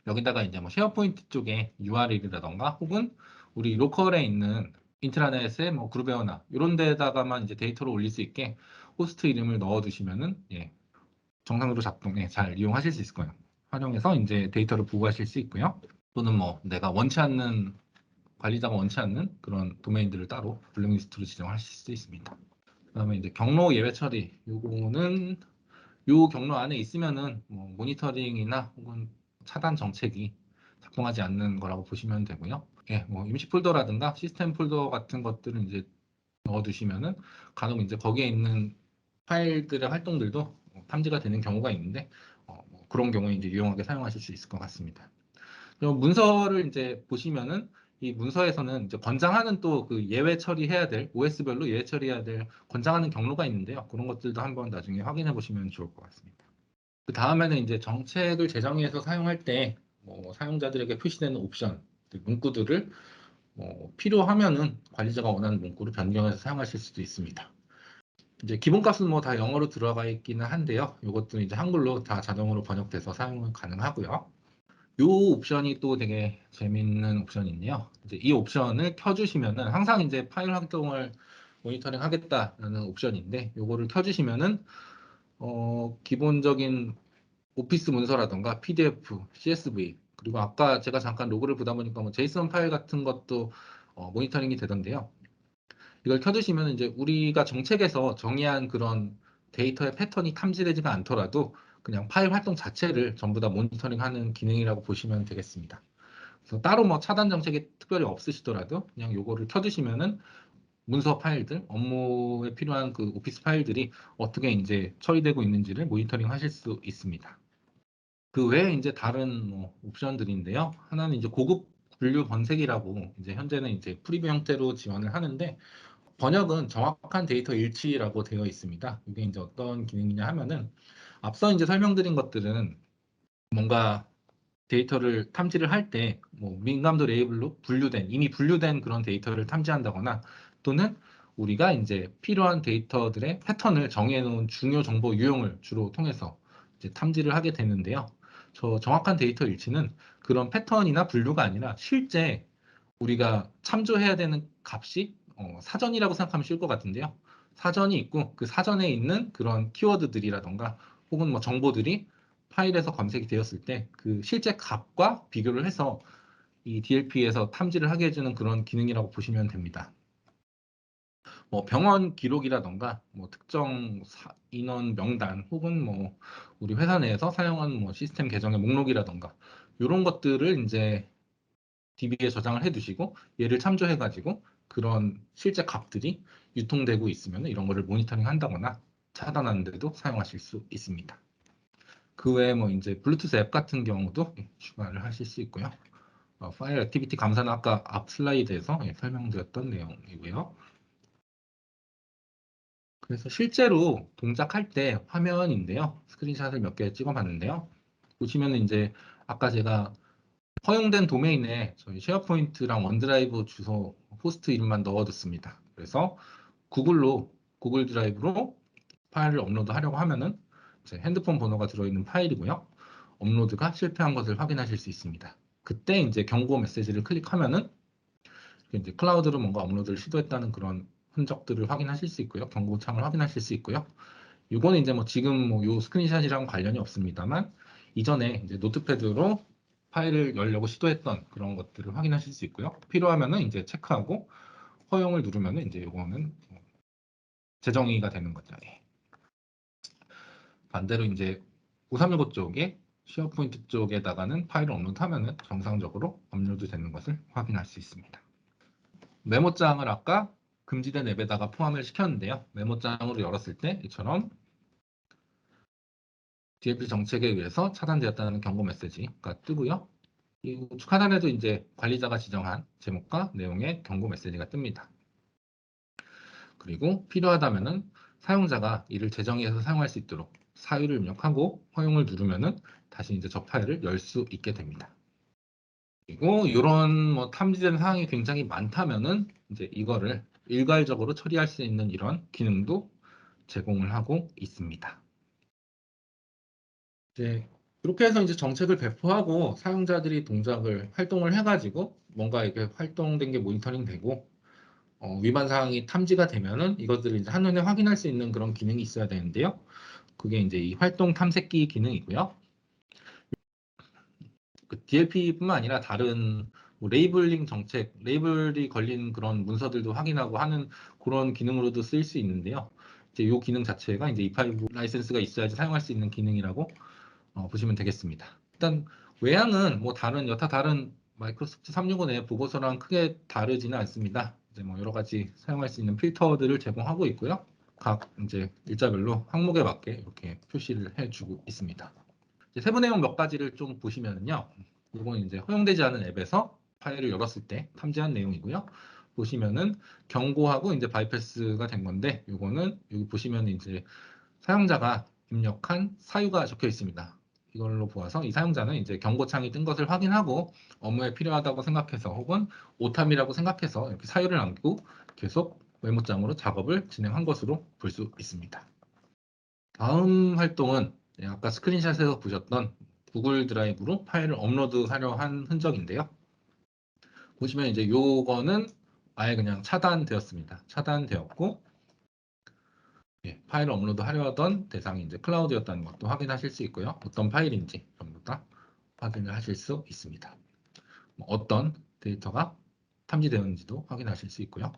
여기다가 이제 뭐 쉐어포인트 쪽에 URL이라던가 혹은 우리 로컬에 있는 인트라넷의 뭐 그룹웨어나 이런 데다가만 이제 데이터를 올릴 수 있게 호스트 이름을 넣어두시면은 정상으로 작동해 잘 이용하실 수 있을 거예요. 활용해서 이제 데이터를 보고하실 수 있고요. 또는 뭐 내가 원치 않는 관리자가 원치 않는 그런 도메인들을 따로 블랙리스트로 지정하실 수 있습니다. 그다음에 이제 경로 예외 처리 요거는 요 경로 안에 있으면은 뭐 모니터링이나 혹은 차단 정책이 작동하지 않는 거라고 보시면 되고요. 예, 뭐 임시 폴더라든가 시스템 폴더 같은 것들은 이제 넣어두시면은 간혹 이제 거기에 있는 파일들의 활동들도 탐지가 되는 경우가 있는데 뭐 그런 경우에 이제 유용하게 사용하실 수 있을 것 같습니다. 그리고 문서를 이제 보시면은 이 문서에서는 이제 권장하는 또 그 예외 처리해야 될 OS별로 예외 처리해야 될 권장하는 경로가 있는데요. 그런 것들도 한번 나중에 확인해 보시면 좋을 것 같습니다. 그 다음에는 이제 정책을 재정의해서 사용할 때 뭐 사용자들에게 표시되는 옵션, 문구들을 필요하면은 관리자가 원하는 문구를 변경해서 사용하실 수도 있습니다. 이제 기본값은 뭐 다 영어로 들어가 있기는 한데요. 이것도 이제 한글로 다 자동으로 번역돼서 사용은 가능하고요. 이 옵션이 또 되게 재밌는 옵션인데요. 이제 이 옵션을 켜주시면은 항상 이제 파일 활동을 모니터링 하겠다라는 옵션인데 요거를 켜주시면은 기본적인 오피스 문서라던가 PDF, CSV 그리고 아까 제가 잠깐 로그를 보다 보니까 뭐 제이슨 파일 같은 것도 모니터링이 되던데요. 이걸 켜두시면 이제 우리가 정책에서 정의한 그런 데이터의 패턴이 탐지되지가 않더라도 그냥 파일 활동 자체를 전부 다 모니터링하는 기능이라고 보시면 되겠습니다. 그래서 따로 뭐 차단 정책이 특별히 없으시더라도 그냥 요거를 켜두시면은 문서 파일들, 업무에 필요한 그 오피스 파일들이 어떻게 이제 처리되고 있는지를 모니터링 하실 수 있습니다. 그 외에 이제 다른 뭐 옵션들인데요. 하나는 이제 고급 분류 번색이라고 이제 현재는 이제 프리뷰 형태로 지원을 하는데 번역은 정확한 데이터 일치라고 되어 있습니다. 이게 이제 어떤 기능이냐 하면은 앞서 이제 설명드린 것들은 뭔가 데이터를 탐지를 할 때 뭐 민감도 레이블로 분류된 이미 분류된 그런 데이터를 탐지한다거나 또는 우리가 이제 필요한 데이터들의 패턴을 정해놓은 중요 정보 유형을 주로 통해서 이제 탐지를 하게 되는데요. 저 정확한 데이터 일치는 그런 패턴이나 분류가 아니라 실제 우리가 참조해야 되는 값이 사전이라고 생각하면 쉬울 것 같은데요. 사전이 있고 그 사전에 있는 그런 키워드들이라던가 혹은 뭐 정보들이 파일에서 검색이 되었을 때 그 실제 값과 비교를 해서 이 DLP에서 탐지를 하게 해주는 그런 기능이라고 보시면 됩니다. 뭐 병원 기록이라던가 뭐 특정 인원 명단 혹은 뭐 우리 회사 내에서 사용한 뭐 시스템 계정의 목록이라던가 이런 것들을 이제 DB에 저장을 해두시고 얘를 참조해가지고 그런 실제 값들이 유통되고 있으면 이런 거를 모니터링 한다거나 차단하는 데도 사용하실 수 있습니다. 그 외에 뭐 이제 블루투스 앱 같은 경우도 추가를 하실 수 있고요. 파일 액티비티 감사는 아까 앞 슬라이드에서 설명드렸던 내용이고요. 그래서 실제로 동작할 때 화면인데요. 스크린샷을 몇 개 찍어봤는데요. 보시면은 이제 아까 제가 허용된 도메인에 저희 쉐어포인트랑 원드라이브 주소 호스트 이름만 넣어뒀습니다. 그래서 구글 드라이브로 파일을 업로드하려고 하면은 제 핸드폰 번호가 들어있는 파일이고요. 업로드가 실패한 것을 확인하실 수 있습니다. 그때 이제 경고 메시지를 클릭하면은 이제 클라우드로 뭔가 업로드를 시도했다는 그런 흔적들을 확인하실 수 있고요. 경고창을 확인하실 수 있고요. 이거는 이제 뭐 지금 뭐 요 스크린샷이랑 관련이 없습니다만 이전에 이제 노트패드로 파일을 열려고 시도했던 그런 것들을 확인하실 수 있고요. 필요하면은 이제 체크하고 허용을 누르면은 이제 요거는 재정의가 되는 거죠. 예. 반대로 이제 5319 쪽에 쉐어포인트 쪽에다가는 파일을 업로드하면은 정상적으로 업로드 되는 것을 확인할 수 있습니다. 메모장을 아까 금지된 앱에다가 포함을 시켰는데요. 메모장으로 열었을 때 이처럼 DLP 정책에 의해서 차단되었다는 경고 메시지가 뜨고요. 이 우측 하단에도 이제 관리자가 지정한 제목과 내용의 경고 메시지가 뜹니다. 그리고 필요하다면은 사용자가 이를 재정의해서 사용할 수 있도록 사유를 입력하고 허용을 누르면은 다시 이제 저 파일을 열 수 있게 됩니다. 그리고 이런 뭐 탐지된 사항이 굉장히 많다면은 이제 이거를 일괄적으로 처리할 수 있는 이런 기능도 제공을 하고 있습니다. 이제 이렇게 해서 이제 정책을 배포하고 사용자들이 동작을 활동을 해가지고 뭔가 이렇게 활동된 게 모니터링 되고 위반 사항이 탐지가 되면은 이것들을 이제 한눈에 확인할 수 있는 그런 기능이 있어야 되는데요. 그게 이제 이 활동 탐색기 기능이고요. 그 DLP뿐만 아니라 다른 뭐 레이블링 정책, 레이블이 걸린 그런 문서들도 확인하고 하는 그런 기능으로도 쓰일 수 있는데요. 이제 이 기능 자체가 이제 E5 라이센스가 있어야지 사용할 수 있는 기능이라고 보시면 되겠습니다. 일단 외양은 뭐 여타 다른 마이크로소프트 365 내 보고서랑 크게 다르지는 않습니다. 이제 뭐 여러 가지 사용할 수 있는 필터들을 제공하고 있고요. 각 이제 일자별로 항목에 맞게 이렇게 표시를 해주고 있습니다. 이제 세부 내용 몇 가지를 좀 보시면은요. 이건 이제 허용되지 않은 앱에서 파일을 열었을 때 탐지한 내용이고요. 보시면은 경고하고 이제 바이패스가 된 건데 이거는 여기 보시면 이제 사용자가 입력한 사유가 적혀 있습니다. 이걸로 보아서 이 사용자는 이제 경고창이 뜬 것을 확인하고 업무에 필요하다고 생각해서 혹은 오탐이라고 생각해서 이렇게 사유를 남기고 계속 메모장으로 작업을 진행한 것으로 볼 수 있습니다. 다음 활동은 아까 스크린샷에서 보셨던 구글 드라이브로 파일을 업로드하려 한 흔적인데요. 보시면 이제 요거는 아예 그냥 차단되었습니다. 차단되었고 파일을 업로드하려 하던 대상이 이제 클라우드였다는 것도 확인하실 수 있고요. 어떤 파일인지 전부 다 확인을 하실 수 있습니다. 어떤 데이터가 탐지되었는지도 확인하실 수 있고요.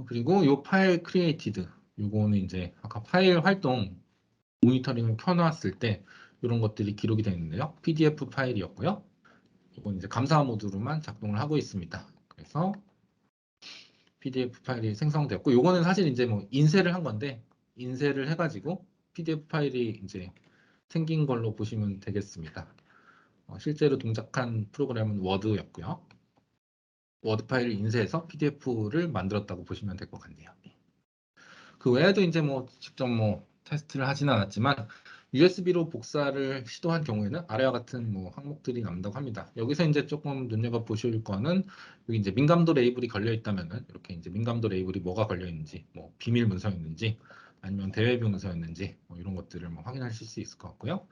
그리고 이 파일 크리에이티드, 요거는 이제 아까 파일 활동 모니터링을 켜놨을 때 이런 것들이 기록이 되어 있는데요. PDF 파일이었고요. 이건 이제 감사 모드로만 작동을 하고 있습니다. 그래서 PDF 파일이 생성되었고, 요거는 사실 이제 뭐 인쇄를 한 건데, 인쇄를 해가지고 PDF 파일이 이제 생긴 걸로 보시면 되겠습니다. 실제로 동작한 프로그램은 워드였고요. 워드 파일을 인쇄해서 PDF를 만들었다고 보시면 될 것 같네요. 그 외에도 이제 뭐 직접 뭐 테스트를 하지는 않았지만 USB로 복사를 시도한 경우에는 아래와 같은 뭐 항목들이 남다고 합니다. 여기서 이제 조금 눈여겨 보실 거는 여기 이제 민감도 레이블이 걸려 있다면은 이렇게 이제 민감도 레이블이 뭐가 걸려 있는지, 뭐 비밀 문서였는지 아니면 대외비 문서였는지 뭐 이런 것들을 뭐 확인하실 수 있을 것 같고요.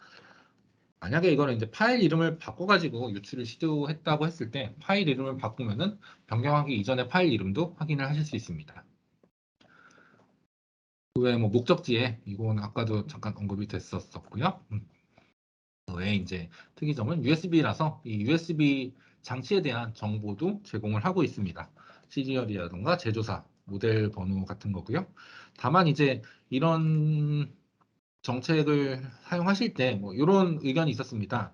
만약에 이거는 이제 파일 이름을 바꿔가지고 유출을 시도했다고 했을 때 파일 이름을 바꾸면은 변경하기 이전의 파일 이름도 확인을 하실 수 있습니다. 그 외에 뭐 목적지에 이건 아까도 잠깐 언급이 됐었고요. 그 외에 이제 특이점은 USB라서 이 USB 장치에 대한 정보도 제공을 하고 있습니다. 시리얼이라든가 제조사, 모델 번호 같은 거고요. 다만 이제 이런 정책을 사용하실 때 뭐 이런 의견이 있었습니다.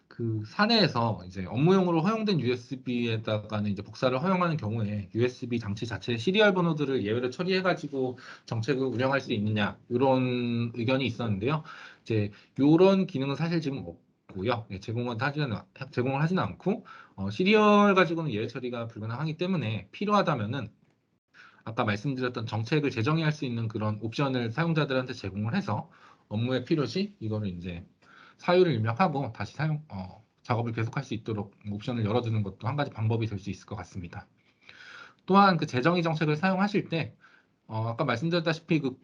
그 사내에서 이제 업무용으로 허용된 USB에다가는 이제 복사를 허용하는 경우에 USB 장치 자체의 시리얼 번호들을 예외로 처리해가지고 정책을 운영할 수 있느냐 이런 의견이 있었는데요. 이제 이런 기능은 사실 지금 없고요. 제공을 하지는 않고 시리얼 가지고는 예외 처리가 불가능하기 때문에 필요하다면은 아까 말씀드렸던 정책을 재정의할 수 있는 그런 옵션을 사용자들한테 제공을 해서 업무에 필요시 이거를 이제 사유를 입력하고 다시 작업을 계속할 수 있도록 옵션을 열어두는 것도 한 가지 방법이 될 수 있을 것 같습니다. 또한 그 재정의 정책을 사용하실 때 아까 말씀드렸다시피 그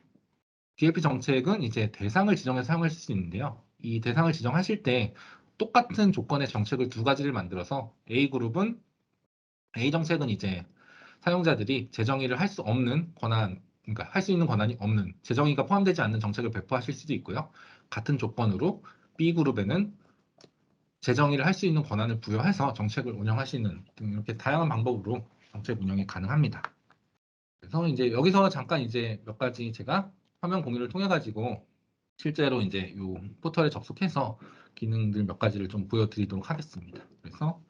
DLP 정책은 이제 대상을 지정해서 사용하실 수 있는데요. 이 대상을 지정하실 때 똑같은 조건의 정책을 두 가지를 만들어서 A 정책은 이제 사용자들이 재정의를 할 수 없는 권한, 그러니까 할 수 있는 권한이 없는 재정의가 포함되지 않는 정책을 배포하실 수도 있고요. 같은 조건으로 B 그룹에는 재정의를 할 수 있는 권한을 부여해서 정책을 운영하시는 등 이렇게 다양한 방법으로 정책 운영이 가능합니다. 그래서 이제 여기서 잠깐 이제 몇 가지 제가 화면 공유를 통해 가지고 실제로 이제 이 포털에 접속해서 기능들 몇 가지를 좀 보여드리도록 하겠습니다. 그래서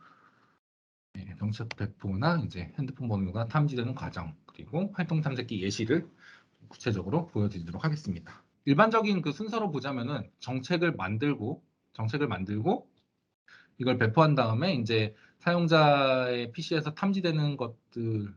정책 배포나 이제 핸드폰 번호가 탐지되는 과정 그리고 활동 탐색기 예시를 구체적으로 보여드리도록 하겠습니다. 일반적인 그 순서로 보자면은 정책을 만들고 이걸 배포한 다음에 이제 사용자의 PC에서 탐지되는 것들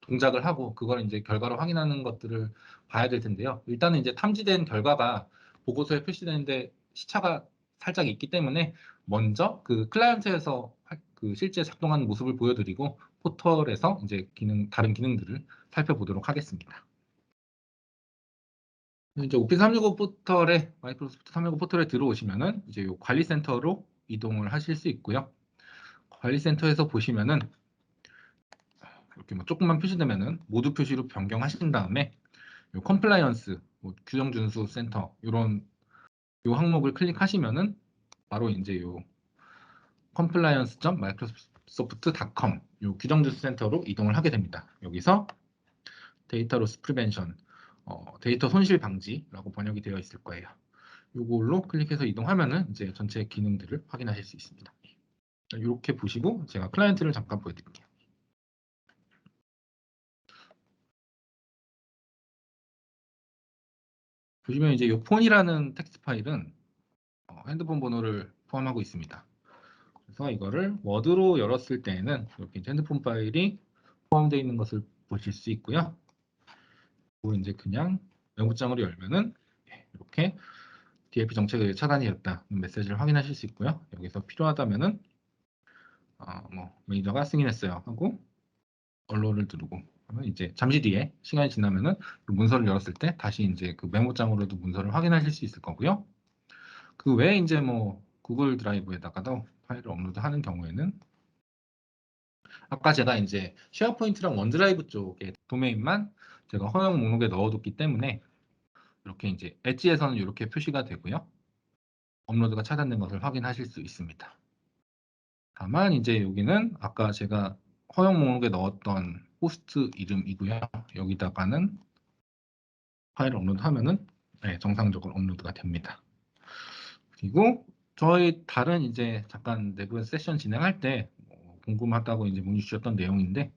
동작을 하고 그걸 이제 결과로 확인하는 것들을 봐야 될 텐데요. 일단은 이제 탐지된 결과가 보고서에 표시되는데 시차가 살짝 있기 때문에 먼저 그 클라이언트에서 그 실제 작동하는 모습을 보여드리고 포털에서 이제 다른 기능들을 살펴보도록 하겠습니다. 이제 오피스 365 포털에 마이크로소프트 365 포털에 들어오시면은 이제 요 관리센터로 이동을 하실 수 있고요. 관리센터에서 보시면은 이렇게 뭐 조금만 표시되면은 모두 표시로 변경하신 다음에 요 컴플라이언스 뭐 규정 준수 센터 이런 요 항목을 클릭하시면은 바로 이제 요 compliance.microsoft.com 요 규정 준수 센터로 이동을 하게 됩니다. 여기서 데이터 로스 프리벤션 데이터 손실 방지라고 번역이 되어 있을 거예요. 요걸로 클릭해서 이동하면은 이제 전체 기능들을 확인하실 수 있습니다. 이렇게 보시고 제가 클라이언트를 잠깐 보여드릴게요. 보시면 이제 이 폰이라는 텍스트 파일은 핸드폰 번호를 포함하고 있습니다. 그래서 이거를 워드로 열었을 때에는 이렇게 이제 핸드폰 파일이 포함되어 있는 것을 보실 수 있고요. 그리고 이제 그냥 메모장으로 열면은 이렇게 DLP 정책의 차단이 됐다는 메시지를 확인하실 수 있고요. 여기서 필요하다면은 뭐 매니저가 승인했어요 하고 언로를 누르고 그러면 이제 잠시 뒤에 시간이 지나면은 그 문서를 열었을 때 다시 이제 그 메모장으로도 문서를 확인하실 수 있을 거고요. 그 외에 이제 뭐 구글 드라이브에다가도 파일을 업로드하는 경우에는 아까 제가 이제 쉐어포인트랑 원드라이브 쪽의 도메인만 제가 허용 목록에 넣어뒀기 때문에 이렇게 이제 엣지에서는 이렇게 표시가 되고요. 업로드가 차단된 것을 확인하실 수 있습니다. 다만 이제 여기는 아까 제가 허용 목록에 넣었던 호스트 이름이고요. 여기다가는 파일을 업로드하면은 네, 정상적으로 업로드가 됩니다. 그리고 저희 다른 이제 잠깐 내부에서 세션 진행할 때 궁금하다고 이제 문의 주셨던 내용인데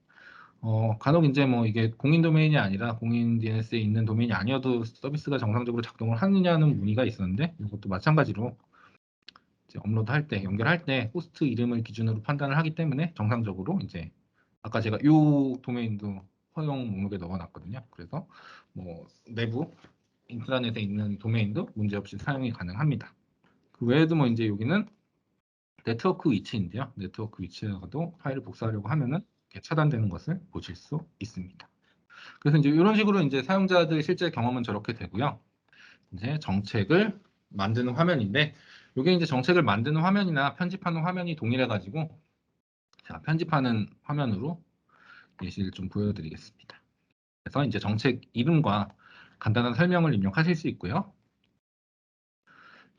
간혹 이제 뭐 이게 공인 도메인이 아니라 공인 DNS에 있는 도메인이 아니어도 서비스가 정상적으로 작동을 하느냐는 문의가 있었는데 이것도 마찬가지로 이제 업로드할 때 연결할 때 호스트 이름을 기준으로 판단을 하기 때문에 정상적으로 이제 아까 제가 이 도메인도 허용 목록에 넣어놨거든요. 그래서 뭐 내부 인트라넷에 있는 도메인도 문제없이 사용이 가능합니다. 그 외에도 뭐 이제 여기는 네트워크 위치인데요. 네트워크 위치에서도 파일을 복사하려고 하면은 이렇게 차단되는 것을 보실 수 있습니다. 그래서 이제 이런 식으로 이제 사용자들 실제 경험은 저렇게 되고요. 이제 정책을 만드는 화면인데 이게 이제 정책을 만드는 화면이나 편집하는 화면이 동일해가지고 자, 편집하는 화면으로 예시를 좀 보여드리겠습니다. 그래서 이제 정책 이름과 간단한 설명을 입력하실 수 있고요.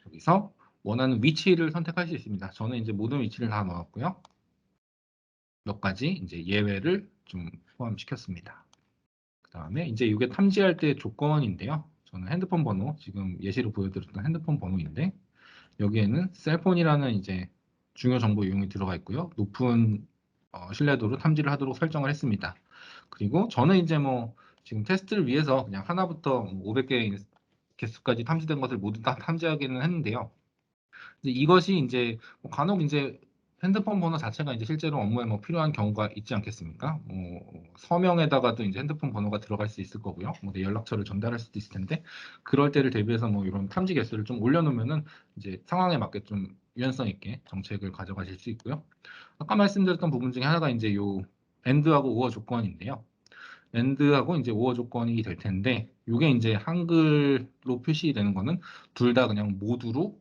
여기서 원하는 위치를 선택할 수 있습니다. 저는 이제 모든 위치를 다 넣었고요. 몇 가지 이제 예외를 좀 포함시켰습니다. 그 다음에 이제 이게 탐지할 때 조건인데요. 저는 핸드폰 번호, 지금 예시로 보여드렸던 핸드폰 번호인데 여기에는 셀폰이라는 이제 중요 정보 유형이 들어가 있고요. 높은 신뢰도로 탐지를 하도록 설정을 했습니다. 그리고 저는 이제 뭐 지금 테스트를 위해서 그냥 하나부터 500개 개수까지 탐지된 것을 모두 다 탐지하기는 했는데요. 이것이 이제 뭐 간혹 이제 핸드폰 번호 자체가 이제 실제로 업무에 뭐 필요한 경우가 있지 않겠습니까? 서명에다가도 이제 핸드폰 번호가 들어갈 수 있을 거고요. 뭐 내 연락처를 전달할 수도 있을 텐데 그럴 때를 대비해서 뭐 이런 탐지 개수를 좀 올려놓으면은 이제 상황에 맞게 좀 유연성 있게 정책을 가져가실 수 있고요. 아까 말씀드렸던 부분 중에 하나가 이제 요 엔드하고 오어 조건인데요. 엔드하고 이제 오어 조건이 될 텐데 이게 이제 한글로 표시되는 거는 둘 다 그냥 모두로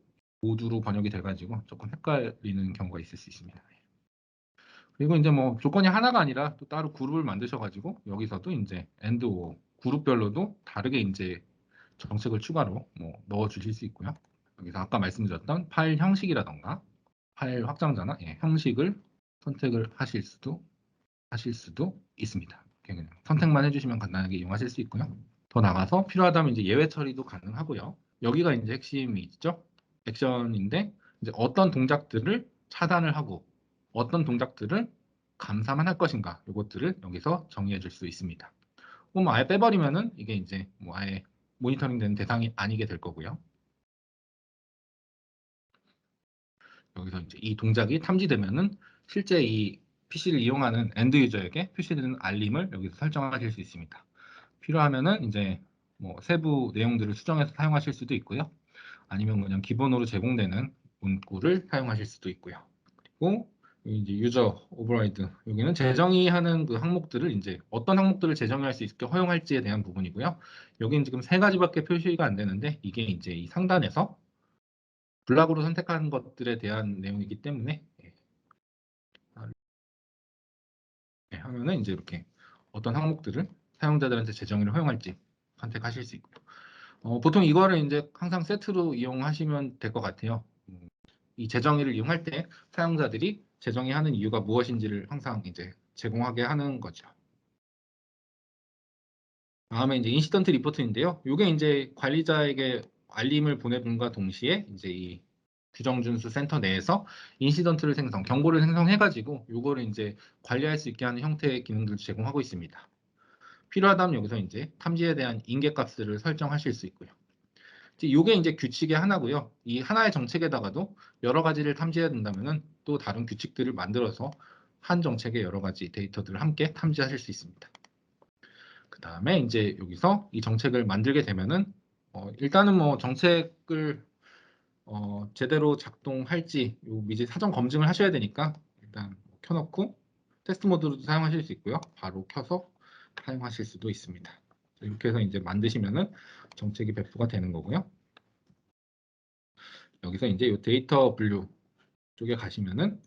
번역이 돼가지고 조금 헷갈리는 경우가 있을 수 있습니다. 그리고 이제 뭐 조건이 하나가 아니라 또 따로 그룹을 만드셔가지고 여기서도 이제 엔드 오어 그룹별로도 다르게 이제 정책을 추가로 뭐 넣어 주실 수 있고요. 여기서 아까 말씀드렸던 파일 형식이라던가 파일 확장자나 형식을 선택을 하실 수도 있습니다. 그냥 선택만 해주시면 간단하게 이용하실 수 있고요. 더 나가서 필요하다면 이제 예외 처리도 가능하고요. 여기가 이제 핵심이 있죠. 액션인데 이제 어떤 동작들을 차단을 하고 어떤 동작들을 감사만 할 것인가 이것들을 여기서 정의해 줄 수 있습니다. 그럼 아예 빼버리면은 이게 이제 뭐 아예 모니터링 되는 대상이 아니게 될 거고요. 여기서 이제 이 동작이 탐지되면은 실제 이 PC를 이용하는 엔드 유저에게 표시되는 알림을 여기서 설정하실 수 있습니다. 필요하면은 이제 뭐 세부 내용들을 수정해서 사용하실 수도 있고요. 아니면 그냥 기본으로 제공되는 문구를 사용하실 수도 있고요. 그리고 이제 유저 오버라이드 여기는 재정의하는 그 항목들을 이제 어떤 항목들을 재정의할 수 있게 허용할지에 대한 부분이고요. 여기는 지금 세 가지밖에 표시가 안 되는데 이게 이제 이 상단에서 블락으로 선택하는 것들에 대한 내용이기 때문에 하면은 이제 이렇게 어떤 항목들을 사용자들한테 재정의를 허용할지 선택하실 수 있고요. 보통 이거를 이제 항상 세트로 이용하시면 될 것 같아요. 이 재정의를 이용할 때 사용자들이 재정의하는 이유가 무엇인지를 항상 이제 제공하게 하는 거죠. 다음에 이제 인시던트 리포트인데요. 이게 이제 관리자에게 알림을 보내분과 동시에 이제 이 규정준수 센터 내에서 인시던트를 경고를 생성해가지고 이거를 이제 관리할 수 있게 하는 형태의 기능들을 제공하고 있습니다. 필요하다면 여기서 이제 탐지에 대한 인계값들을 설정하실 수 있고요. 이게 이제 규칙의 하나고요. 이 하나의 정책에다가도 여러 가지를 탐지해야 된다면은 또 다른 규칙들을 만들어서 한 정책의 여러 가지 데이터들을 함께 탐지하실 수 있습니다. 그 다음에 이제 여기서 이 정책을 만들게 되면은 일단은 뭐 정책을 제대로 작동할지 이제 사전 검증을 하셔야 되니까 일단 켜놓고 테스트 모드로도 사용하실 수 있고요. 바로 켜서 사용하실 수도 있습니다. 이렇게 해서 이제 만드시면은 정책이 배포가 되는 거고요. 여기서 이제 이 데이터 분류 쪽에 가시면은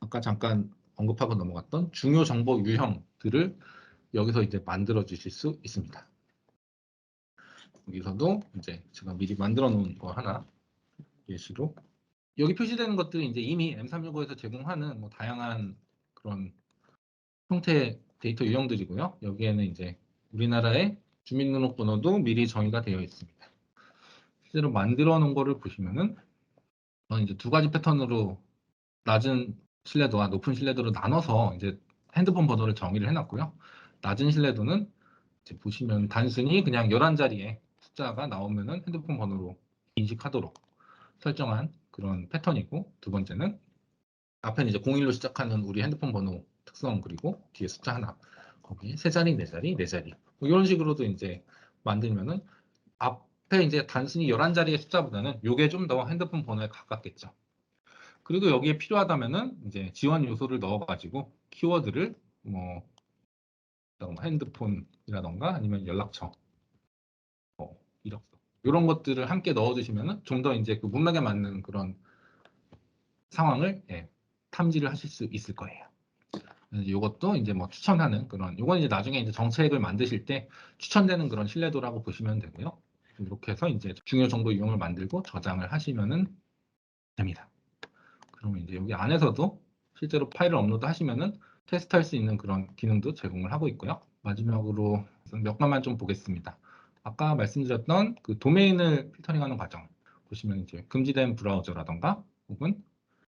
아까 잠깐 언급하고 넘어갔던 중요 정보 유형들을 여기서 이제 만들어 주실 수 있습니다. 여기서도 이제 제가 미리 만들어 놓은 거 하나 예시로 여기 표시되는 것들이 이제 이미 M365에서 제공하는 뭐 다양한 그런 형태의 데이터 유형들이고요. 여기에는 이제 우리나라의 주민등록번호도 미리 정의가 되어 있습니다. 실제로 만들어 놓은 거를 보시면은 저는 이제 두 가지 패턴으로 낮은 신뢰도와 높은 신뢰도로 나눠서 이제 핸드폰 번호를 정의를 해놨고요. 낮은 신뢰도는 이제 보시면 단순히 그냥 11자리의 숫자가 나오면은 핸드폰 번호로 인식하도록 설정한 그런 패턴이고, 두 번째는 앞에는 이제 01로 시작하는 우리 핸드폰 번호 특성, 그리고 뒤에 숫자 하나, 거기 세 자리, 네 자리, 네 자리, 뭐 이런 식으로도 이제 만들면은 앞에 이제 단순히 11자리의 숫자보다는 이게 좀 더 핸드폰 번호에 가깝겠죠. 그리고 여기에 필요하다면은 이제 지원 요소를 넣어가지고 키워드를 뭐 핸드폰이라던가 아니면 연락처, 이력서 이런 것들을 함께 넣어주시면은 좀 더 이제 그 문맥에 맞는 그런 상황을 탐지를 하실 수 있을 거예요. 이것도 이제 뭐 추천하는 그런, 이건 이제 나중에 이제 정책을 만드실 때 추천되는 그런 신뢰도라고 보시면 되고요. 이렇게 해서 이제 중요 정보 유형을 만들고 저장을 하시면은 됩니다. 그러면 이제 여기 안에서도 실제로 파일을 업로드 하시면은 테스트할 수 있는 그런 기능도 제공을 하고 있고요. 마지막으로 몇 가지만 좀 보겠습니다. 아까 말씀드렸던 그 도메인을 필터링하는 과정 보시면 이제 금지된 브라우저라던가 혹은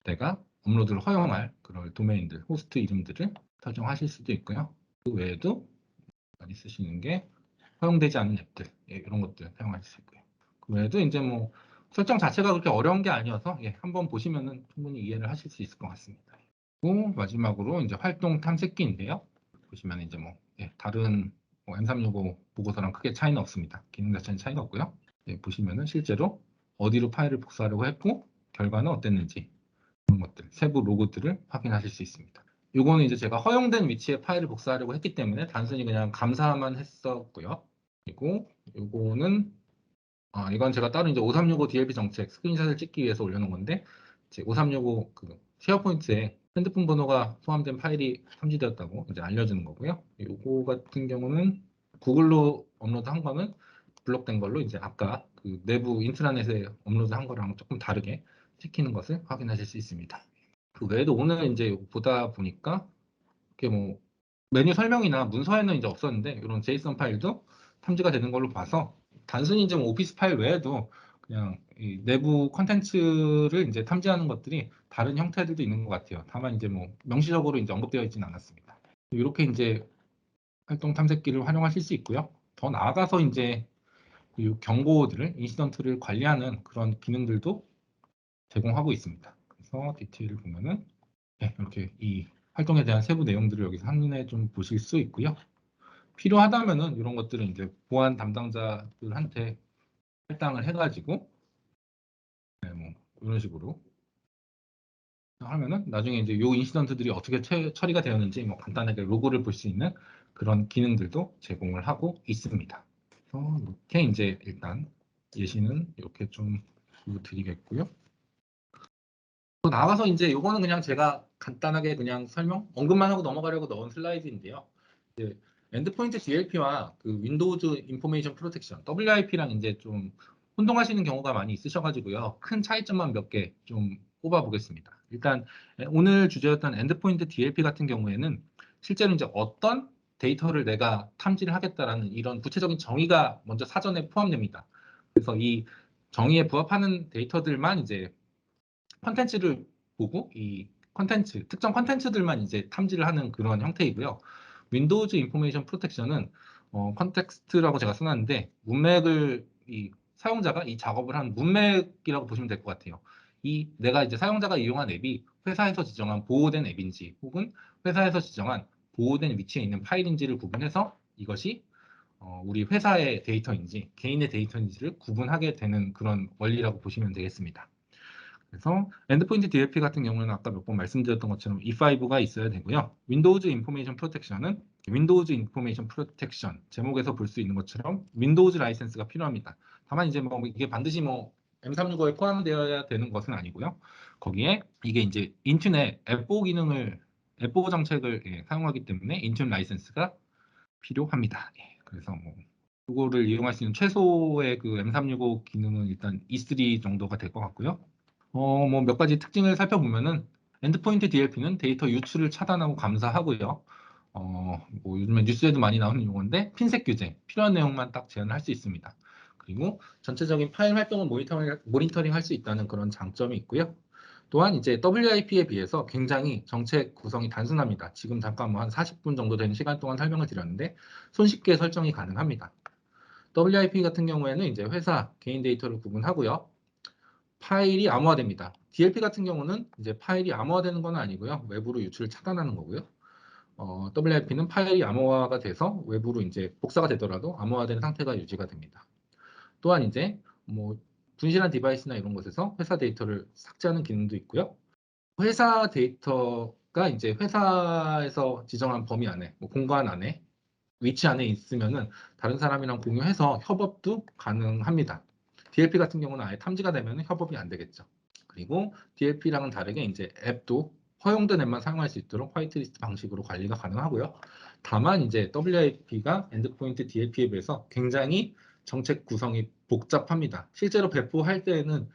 내가 업로드를 허용할 그런 도메인들, 호스트 이름들을 설정하실 수도 있고요. 그 외에도 많이 쓰시는 게 허용되지 않은 앱들, 이런 것들 사용하실 수 있고요. 그 외에도 이제 뭐 설정 자체가 그렇게 어려운 게 아니어서 한번 보시면은 충분히 이해를 하실 수 있을 것 같습니다. 그리고 마지막으로 이제 활동 탐색기인데요. 보시면 이제 뭐 다른 뭐 M365 보고서랑 크게 차이는 없습니다. 기능 자체는 차이가 없고요. 보시면은 실제로 어디로 파일을 복사하려고 했고 결과는 어땠는지 그런 것들, 세부 로그들을 확인하실 수 있습니다. 요거는 이제 제가 허용된 위치에 파일을 복사하려고 했기 때문에 단순히 그냥 감사만 했었고요. 그리고 요거는 이건 제가 따로 이제 5365 DLP 정책 스크린샷을 찍기 위해서 올려놓은 건데, 제 5365 그 쉐어포인트에 핸드폰 번호가 포함된 파일이 탐지되었다고 이제 알려주는 거고요. 요거 같은 경우는 구글로 업로드한 거는 블록된 걸로 이제 아까 그 내부 인트라넷에 업로드한 거랑 조금 다르게 찍히는 것을 확인하실 수 있습니다. 그 외에도 오늘 이제 보다 보니까 이게 뭐 메뉴 설명이나 문서에는 이제 없었는데 이런 제이슨 파일도 탐지가 되는 걸로 봐서 단순히 이제 뭐 오피스 파일 외에도 그냥 이 내부 컨텐츠를 이제 탐지하는 것들이 다른 형태들도 있는 것 같아요. 다만 이제 뭐 명시적으로 이제 언급되어 있지는 않았습니다. 이렇게 이제 활동 탐색기를 활용하실 수 있고요. 더 나아가서 이제 이 경고들을 인시던트를 관리하는 그런 기능들도 제공하고 있습니다. 그래서 디테일을 보면은 이렇게 이 활동에 대한 세부 내용들을 여기서 한눈에 좀 보실 수 있고요. 필요하다면은 이런 것들은 이제 보안 담당자들한테 할당을 해가지고 뭐 이런 식으로 하면은 나중에 이제 요 인시던트들이 어떻게 처리가 되었는지 뭐 간단하게 로그를 볼 수 있는 그런 기능들도 제공을 하고 있습니다. 그래서 이렇게 이제 일단 예시는 이렇게 좀 드리겠고요. 또 나아가서 이제 요거는 그냥 제가 간단하게 그냥 언급만 하고 넘어가려고 넣은 슬라이드인데요. 이제 엔드포인트 DLP와 그 윈도우즈 인포메이션 프로텍션 WIP랑 이제 좀 혼동하시는 경우가 많이 있으셔가지고요. 큰 차이점만 몇 개 좀 꼽아보겠습니다. 일단 오늘 주제였던 엔드포인트 DLP 같은 경우에는 실제로 이제 어떤 데이터를 내가 탐지를 하겠다라는 이런 구체적인 정의가 먼저 사전에 포함됩니다. 그래서 이 정의에 부합하는 데이터들만 이제 컨텐츠를 보고 이 컨텐츠, 특정 컨텐츠들만 이제 탐지를 하는 그런 형태이고요. 윈도우즈 인포메이션 프로텍션은 컨텍스트라고 제가 써놨는데 문맥을 이 사용자가 이 작업을 한 문맥이라고 보시면 될 것 같아요. 이 내가 이제 사용자가 이용한 앱이 회사에서 지정한 보호된 앱인지 혹은 회사에서 지정한 보호된 위치에 있는 파일인지를 구분해서 이것이 우리 회사의 데이터인지 개인의 데이터인지를 구분하게 되는 그런 원리라고 보시면 되겠습니다. 그래서 엔드포인트 DLP 같은 경우는 아까 몇 번 말씀드렸던 것처럼 E5가 있어야 되고요. 윈도우즈 인포메이션 프로텍션은 윈도우즈 인포메이션 프로텍션 제목에서 볼 수 있는 것처럼 윈도우즈 라이센스가 필요합니다. 다만 이제 뭐 이게 반드시 뭐 M365에 포함되어야 되는 것은 아니고요. 거기에 이게 이제 인튠의 앱보호 기능을 앱보호 정책을 사용하기 때문에 인튠 라이센스가 필요합니다. 그래서 뭐 이거를 이용할 수 있는 최소의 그 M365 기능은 일단 E3 정도가 될 것 같고요. 뭐 몇 가지 특징을 살펴보면은 엔드포인트 DLP는 데이터 유출을 차단하고 감사하고요. 뭐 요즘에 뉴스에도 많이 나오는 용어인데 핀셋 규제, 필요한 내용만 딱 제한을 할 수 있습니다. 그리고 전체적인 파일 활동을 모니터링 할 수 있다는 그런 장점이 있고요. 또한 이제 WIP에 비해서 굉장히 정책 구성이 단순합니다. 지금 잠깐 뭐 한 40분 정도 되는 시간 동안 설명을 드렸는데 손쉽게 설정이 가능합니다. WIP 같은 경우에는 이제 회사, 개인 데이터를 구분하고요. 파일이 암호화됩니다. DLP 같은 경우는 이제 파일이 암호화되는 건 아니고요. 외부로 유출을 차단하는 거고요. WIP는 파일이 암호화가 돼서 외부로 이제 복사가 되더라도 암호화된 상태가 유지가 됩니다. 또한 이제 뭐 분실한 디바이스나 이런 곳에서 회사 데이터를 삭제하는 기능도 있고요. 회사 데이터가 이제 회사에서 지정한 범위 안에, 뭐 공간 안에, 위치 안에 있으면은 다른 사람이랑 공유해서 협업도 가능합니다. DLP 같은 경우는 아예 탐지가 되면 협업이 안 되겠죠. 그리고 DLP랑은 다르게 이제 앱도 허용된 앱만 사용할 수 있도록 화이트리스트 방식으로 관리가 가능하고요. 다만 이제 WIP가 엔드포인트 DLP에 비해서 굉장히 정책 구성이 복잡합니다. 실제로 배포할 때에는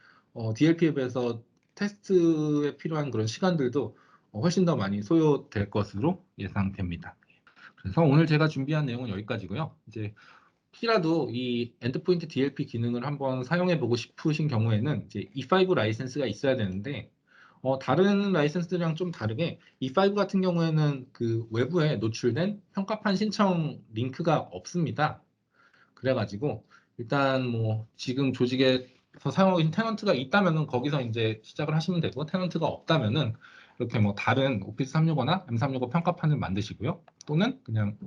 DLP에 비해서 테스트에 필요한 그런 시간들도 훨씬 더 많이 소요될 것으로 예상됩니다. 그래서 오늘 제가 준비한 내용은 여기까지고요. 이제 혹시라도 이 엔드포인트 DLP 기능을 한번 사용해 보고 싶으신 경우에는 이제 E5 라이센스가 있어야 되는데 다른 라이센스들이랑 좀 다르게 E5 같은 경우에는 그 외부에 노출된 평가판 신청 링크가 없습니다. 그래가지고 일단 뭐 지금 조직에서 사용하고 있는 테넌트가 있다면은 거기서 이제 시작을 하시면 되고 테넌트가 없다면은 이렇게 뭐 다른 오피스 365나 M365 평가판을 만드시고요. 또는 그냥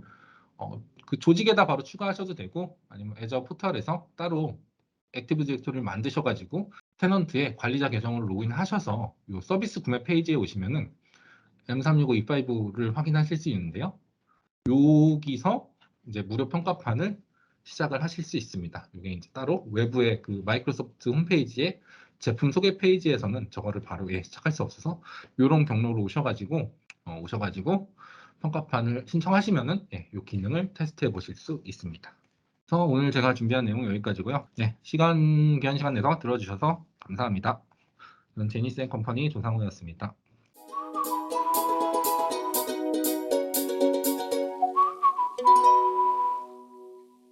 그 조직에다 바로 추가하셔도 되고 아니면 애저 포털에서 따로 액티브 디렉토리를 만드셔가지고 테넌트에 관리자 계정으로 로그인하셔서 이 서비스 구매 페이지에 오시면은 M365 E5를 확인하실 수 있는데요. 여기서 이제 무료 평가판을 시작을 하실 수 있습니다. 이게 이제 따로 외부의 그 마이크로소프트 홈페이지에 제품 소개 페이지에서는 저거를 바로 시작할 수 없어서 이런 경로로 오셔가지고 평가판을 신청하시면은 이 기능을 테스트해 보실 수 있습니다. 그래서 오늘 제가 준비한 내용은 여기까지고요. 귀한 시간 내서 들어주셔서 감사합니다. 저는 제니스 앤 컴퍼니 조상우였습니다.